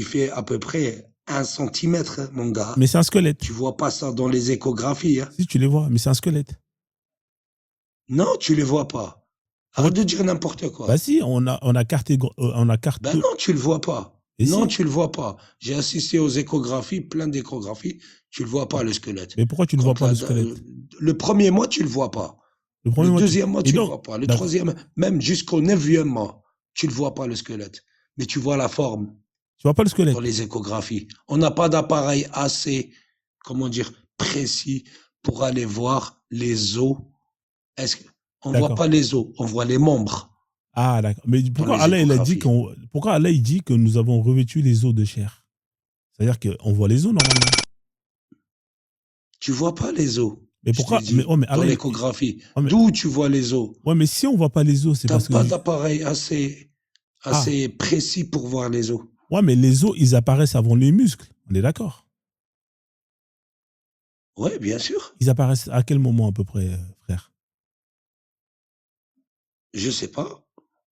fait à peu près 1 centimètre, mon gars. Mais c'est un squelette. Tu vois pas ça dans les échographies. Hein. Si, tu les vois, mais c'est un squelette. Non, tu les vois pas. Arrête de dire n'importe quoi. Bah si, on a carté. Ben non, tu le vois pas. Tu le vois pas. J'ai assisté aux échographies, plein d'échographies. Tu le vois pas, le squelette. Mais pourquoi tu ne vois pas le squelette? Le premier mois, tu le vois pas. Le deuxième mois, tu le vois pas. Le troisième, même jusqu'au 9e mois, tu le vois pas, le squelette. Mais tu vois la forme. Tu vois pas le squelette? Dans les échographies. On n'a pas d'appareil assez, précis pour aller voir les os. On voit pas les os, on voit les membres. Ah, d'accord. Mais pourquoi Allah, il dit que nous avons revêtu les os de chair? C'est-à-dire qu'on voit les os normalement. Tu vois pas les os. Mais pourquoi? Dans l'échographie. D'où tu vois les os? Ouais, mais si on voit pas les os, c'est parce que... T'as pas d'appareil assez précis pour voir les os. Ouais, mais les os, ils apparaissent avant les muscles. On est d'accord? Ouais, bien sûr. Ils apparaissent à quel moment à peu près, frère? Je sais pas.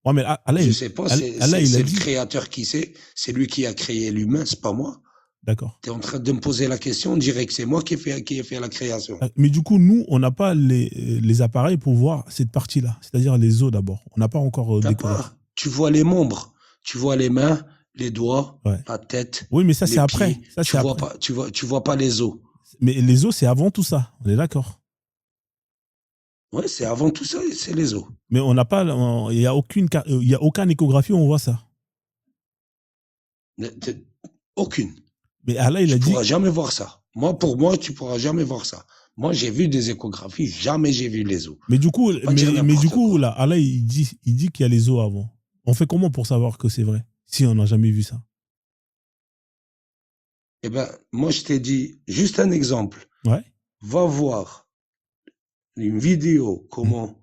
Ouais, mais Allah, je sais pas. C'est le créateur qui sait. C'est lui qui a créé l'humain, c'est pas moi. D'accord. Tu es en train de me poser la question, on dirait que c'est moi qui ai fait la création. Mais du coup, nous, on n'a pas les appareils pour voir cette partie-là, c'est-à-dire les os d'abord. On n'a pas encore découvert. Tu vois les membres, tu vois les mains, les doigts, la tête. Oui, mais ça, c'est après. Ça, tu vois pas les os. Mais les os, c'est avant tout ça. On est d'accord. Ouais, c'est avant tout ça, c'est les os. Mais on n'a pas, il y a aucune échographie où on voit ça. Aucune. Mais Allah, il a dit. Tu pourras jamais voir ça. Pour moi, tu pourras jamais voir ça. Moi, j'ai vu des échographies, jamais j'ai vu les os. Mais du coup, là, Allah, il dit qu'il y a les os avant. On fait comment pour savoir que c'est vrai, si on n'a jamais vu ça? Eh ben, moi, je t'ai dit, juste un exemple. Ouais. Va voir une vidéo, comment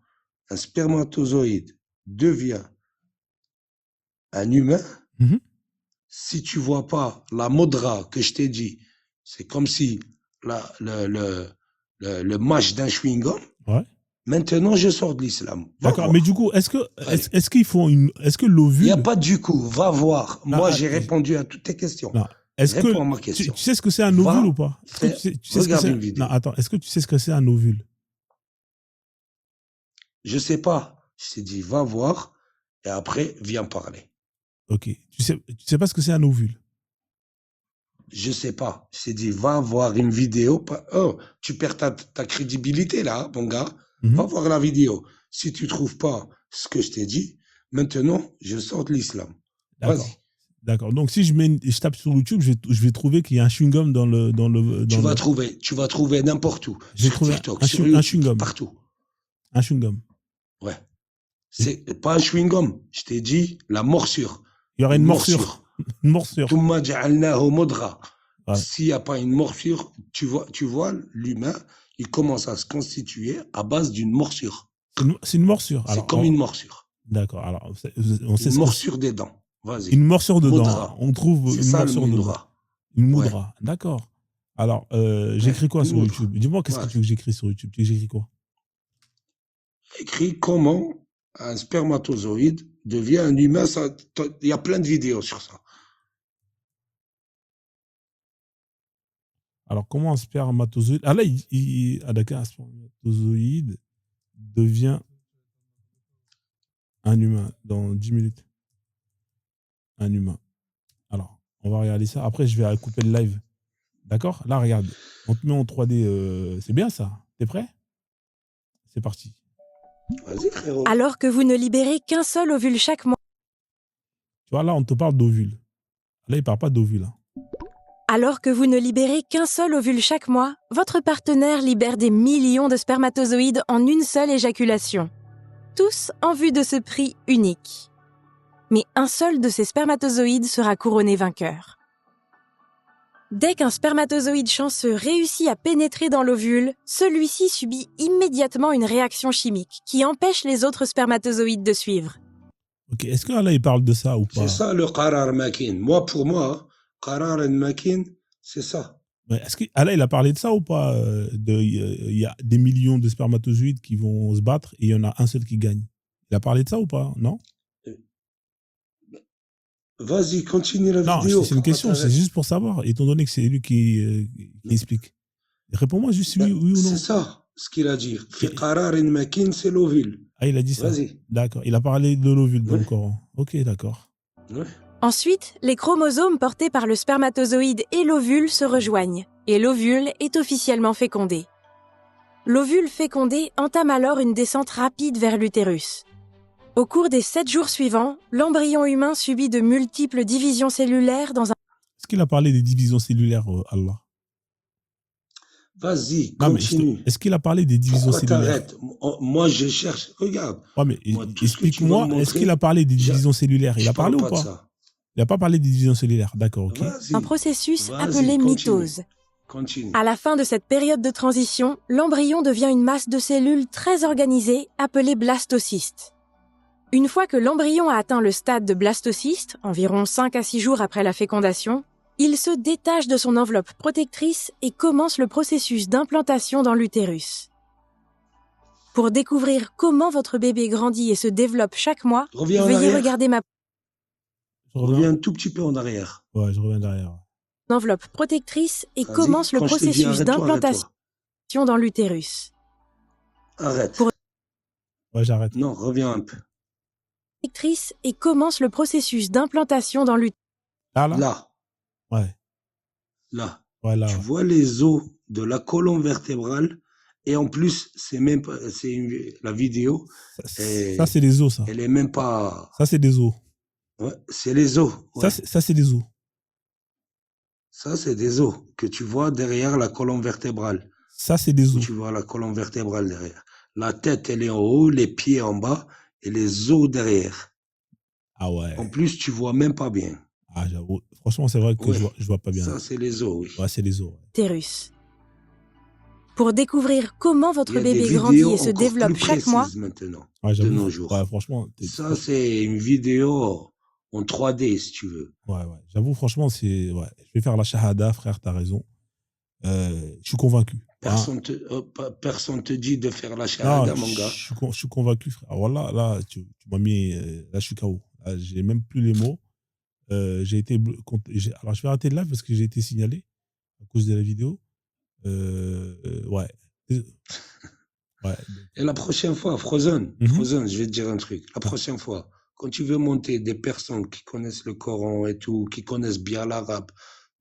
un spermatozoïde devient un humain. Si tu vois pas la modra que je t'ai dit, c'est comme si le mâche d'un chewing-gum. Ouais. Maintenant, je sors de l'islam. D'accord, mais du coup, est-ce que l'ovule... Il n'y a pas du coup, va voir. Moi, j'ai répondu à toutes tes questions. Non. Réponds à ma question. Tu sais ce que c'est un ovule ou pas? Regarde une vidéo. Non, attends, est-ce que tu sais ce que c'est un ovule? Je sais pas. Je t'ai dit, va voir et après, viens parler. Ok. Tu sais pas ce que c'est un ovule? Je sais pas. Je t'ai dit, va voir une vidéo. Oh, tu perds ta crédibilité là, mon gars. Va voir la vidéo. Si tu trouves pas ce que je t'ai dit, maintenant, je sors de l'islam. D'accord. Vas-y. D'accord. Donc, si je tape sur YouTube, je vais trouver qu'il y a un chewing-gum dans le. Tu vas trouver n'importe où. J'ai Sur trouvé TikTok, un sur YouTube, chewing-gum. partout. Un chewing-gum. Ouais. C'est pas un chewing-gum. Je t'ai dit la morsure. Il y aurait une morsure. Une morsure. Thumma ja'alnahu mudgha. Ouais. S'il n'y a pas une morsure, tu vois, l'humain, il commence à se constituer à base d'une morsure. C'est une morsure. C'est comme une morsure. D'accord. Alors, on sait une morsure des dents. Vas-y. Une morsure de Moudra. dents. On trouve C'est une ça, morsure le de moudra. dents. Une moudra. Ouais. D'accord. Alors, j'écris quoi une sur moudra. YouTube? Dis-moi, qu'est-ce que tu veux que j'écris sur YouTube? Tu veux que j'écris quoi? Écris comment un spermatozoïde devient un humain. Il y a plein de vidéos sur ça. Alors, comment un spermatozoïde... Ah là, d'accord, un spermatozoïde devient un humain dans 10 minutes. Un humain. Alors, on va regarder ça. Après, je vais couper le live. D'accord? Là, regarde. On te met en 3D. C'est bien ça. T'es prêt? C'est parti. Vas-y, frérot. Alors que vous ne libérez qu'un seul ovule chaque mois. Tu vois, là, on te parle d'ovule. Là, il ne parle pas d'ovule. Hein. Alors que vous ne libérez qu'un seul ovule chaque mois, votre partenaire libère des millions de spermatozoïdes en une seule éjaculation. Tous en vue de ce prix unique. Mais un seul de ces spermatozoïdes sera couronné vainqueur. Dès qu'un spermatozoïde chanceux réussit à pénétrer dans l'ovule, celui-ci subit immédiatement une réaction chimique qui empêche les autres spermatozoïdes de suivre. Ok, est-ce que là, il parle de ça ou pas? C'est ça le qarar makin. Moi, pour moi, qarar makin, c'est ça. Ouais, est-ce que Allah, il a parlé de ça ou pas? Il y a des millions de spermatozoïdes qui vont se battre et il y en a un seul qui gagne. Il a parlé de ça ou pas? Non? Vas-y, continue la Non, vidéo. c'est une question, c'est juste pour savoir, étant donné que c'est lui qui explique. Réponds-moi juste oui ou non. C'est ça, ce qu'il a dit. Fi qarar makin, c'est l'ovule. Ah, il a dit ça. Vas-y. D'accord. Il a parlé de l'ovule dans le Coran. Ok, d'accord. Ouais. Ensuite, les chromosomes portés par le spermatozoïde et l'ovule se rejoignent, et l'ovule est officiellement fécondé. L'ovule fécondé entame alors une descente rapide vers l'utérus. Au cours des 7 jours suivants, l'embryon humain subit de multiples divisions cellulaires dans un... Est-ce qu'il a parlé des divisions cellulaires, Allah? Vas-y, Non, mais continue. est-ce qu'il a parlé des divisions Pourquoi cellulaires? t'arrêtes? Moi, je cherche. Regarde. Ouais, mais Moi, tout ce que tu vas explique-moi, me est-ce montrer, qu'il a parlé des divisions cellulaires? Il je a parlé parle ou pas de pas? ça. Il n'a pas parlé des divisions cellulaires. D'accord, ok. Vas-y. un processus Vas-y, appelé continue. mitose. Continue. À la fin de cette période de transition, l'embryon devient une masse de cellules très organisée appelée blastocyste. Une fois que l'embryon a atteint le stade de blastocyste, environ 5 à 6 jours après la fécondation, il se détache de son enveloppe protectrice et commence le processus d'implantation dans l'utérus. Pour découvrir comment votre bébé grandit et se développe chaque mois, Reviens en veuillez arrière. regarder ma Reviens un tout petit peu en arrière. Ouais, je reviens derrière. enveloppe protectrice et Vas-y, commence le quand je te dis processus arrête-toi, d'implantation arrête-toi. dans l'utérus. Arrête. Pour- Ouais, j'arrête. Non, reviens un peu. Protectrice et commence le processus d'implantation dans l'utérus. Là, là? Là, Ouais. là. Ouais, là. Tu Ouais. vois les os de la colonne vertébrale. Et en plus, c'est même pas, la vidéo, Ça, c'est des os, ça. elle est même pas, Ça, c'est des os. ouais, c'est les os. Ouais. Ça, c'est des os. Ça, c'est des os que tu vois derrière la colonne vertébrale. Ça, c'est des Où os. tu vois la colonne vertébrale derrière. La tête, elle est en haut, les pieds en bas et les os derrière. Ah ouais. En plus, tu vois même pas bien. Ah, j'avoue. Franchement, c'est vrai que Ouais. je vois pas bien. Ça, c'est les os, oui. Ouais, c'est des os. Ouais. utérus. Pour découvrir comment Il votre y a des bébé grandit vidéos et se encore développe plus chaque mois, précises maintenant, Ouais, de j'avoue. nos jours. Ouais, franchement. Ça, c'est une vidéo en 3D, si tu veux. Ouais, ouais. J'avoue, franchement, c'est. Ouais. Je vais faire la shahada, frère, t'as raison. Je suis convaincu. Personne te dit de faire la Non, shahada, mon gars. je suis convaincu, frère. Voilà, là, tu m'as mis. Là, je suis KO. Là, j'ai même plus les mots. J'ai été. Alors, je vais arrêter de live parce que j'ai été signalé à cause de la vidéo. Ouais. Ouais. Et la prochaine fois, Frozen, Mhm. Frozen, je vais te dire un truc. La prochaine fois, quand tu veux monter des personnes qui connaissent le Coran et tout, qui connaissent bien l'arabe,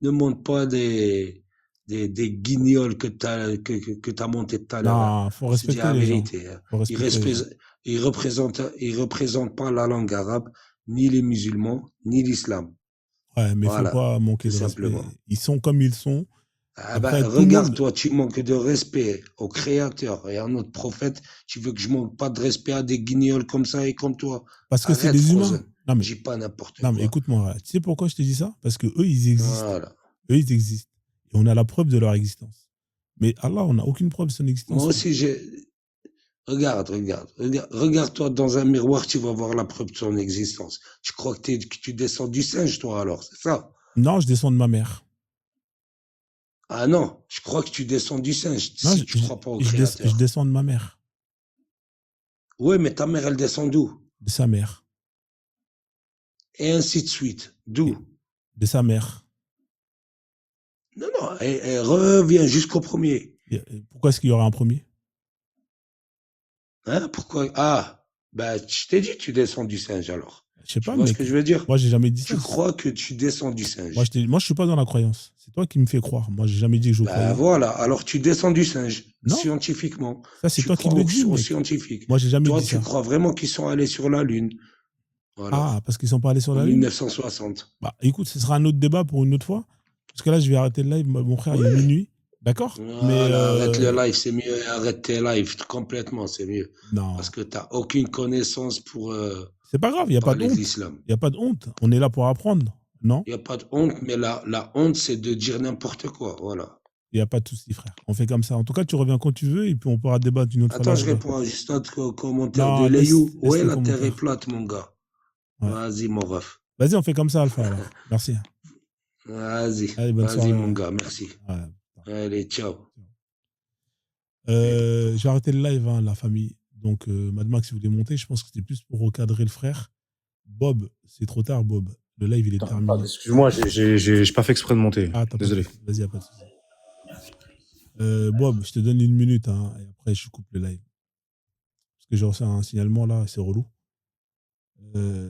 ne monte pas des guignols que t'as monté tout à l'heure. Hein. Non, faut Je te dis respecter la les gens. vérité. Hein. Faut respecter les gens. Il représente pas la langue arabe, ni les musulmans, ni l'islam. Ouais, mais il faut Voilà, pas manquer tout de respect. simplement. Ils sont comme ils sont. Ah Après, bah, tout le monde. regarde, toi, tu manques de respect au Créateur et à notre prophète. Tu veux que je manque pas de respect à des guignols comme ça et comme toi. Parce que c'est Arrête, des humains. Frozen. Non, mais, Dis pas n'importe non, mais quoi. écoute-moi. Tu sais pourquoi je te dis ça? Parce que eux, ils existent. Voilà. Eux, ils existent. Et on a la preuve de leur existence. Mais Allah, on n'a aucune preuve de son existence. Moi aussi, j'ai. Regarde-toi dans un miroir, tu vas voir la preuve de son existence. Tu crois que tu descends du singe, toi, alors, c'est ça? Non, je descends de ma mère. Ah non, je crois que tu descends du singe, Non, si tu crois pas au je Créateur. descends de ma mère. Ouais, mais ta mère, elle descend d'où? De sa mère. Et ainsi de suite. D'où? De sa mère. Non, elle revient jusqu'au premier. Pourquoi est-ce qu'il y aura un premier? Hein? Pourquoi? Ah, bah, je t'ai dit, tu descends du singe, alors. Je sais pas, Tu vois mais ce que je veux dire? moi, j'ai jamais dit ça. Tu crois que tu descends du singe. Moi, je suis pas dans la croyance. C'est toi qui me fais croire. Moi, j'ai jamais dit que je croyais. Bah voilà, alors tu descends du singe, Non. scientifiquement. Ça, c'est Tu toi qui crois le dis, aux mec. scientifiques. Moi, j'ai jamais Toi, dit tu ça. crois vraiment qu'ils sont allés sur la Lune. Voilà. Ah, parce qu'ils sont pas allés sur En la Lune? 1960. Bah, écoute, ce sera un autre débat pour une autre fois. Parce que là, je vais arrêter le live. Mon frère, il est minuit. D'accord? Voilà, arrête le live, c'est mieux. Arrête tes lives complètement, c'est mieux. Non. Parce que tu n'as aucune connaissance pour c'est pas grave, il n'y a pas de parler de honte. l'islam. Il n'y a pas de honte. On est là pour apprendre, non? Il n'y a pas de honte, mais la honte, c'est de dire n'importe quoi. Voilà. Il n'y a pas de souci, frère. On fait comme ça. En tout cas, tu reviens quand tu veux et puis on pourra débattre une autre fois. Attends, je réponds juste à un commentaire Non, de Léou. laisse Ouais, le la terre commentaire. est plate, mon gars. Ouais. Vas-y, mon ref. Vas-y, on fait comme ça, Alpha. Alors. Merci. Vas-y. Allez, bonne Vas-y, soirée. mon gars, merci. Ouais. Allez, ciao. J'ai arrêté le live, hein, la famille. Donc, Mad Max, si vous voulez monter, je pense que c'était plus pour recadrer le frère. Bob, c'est trop tard, Bob. Le live, il est terminé. Excuse-moi, j'ai pas fait exprès de monter. Ah, désolé. Vas-y, y a pas de souci. Bob, je te donne 1 minute, hein, et après, je coupe le live. Parce que j'ai reçu un signalement là, c'est relou. En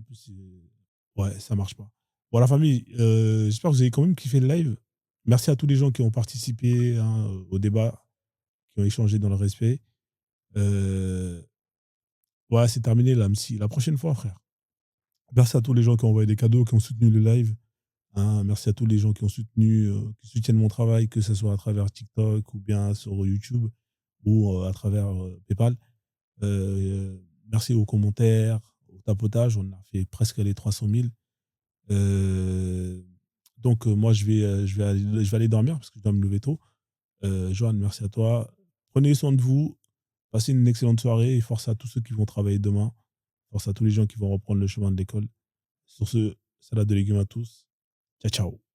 plus, ouais, ça marche pas. Bon, la famille, j'espère que vous avez quand même kiffé le live. Merci à tous les gens qui ont participé, hein, au débat, qui ont échangé dans le respect. Ouais, c'est terminé là, MC. La prochaine fois, frère. Merci à tous les gens qui ont envoyé des cadeaux, qui ont soutenu le live. Hein, merci à tous les gens qui ont soutenu, qui soutiennent mon travail, que ce soit à travers TikTok ou bien sur YouTube ou à travers PayPal. Merci aux commentaires, au tapotage. On a fait presque les 300 000. Donc, moi, je vais aller dormir parce que je dois me lever tôt. Johan, merci à toi. Prenez soin de vous. Passez une excellente soirée et force à tous ceux qui vont travailler demain. Force à tous les gens qui vont reprendre le chemin de l'école. Sur ce, salade de légumes à tous. Ciao, ciao.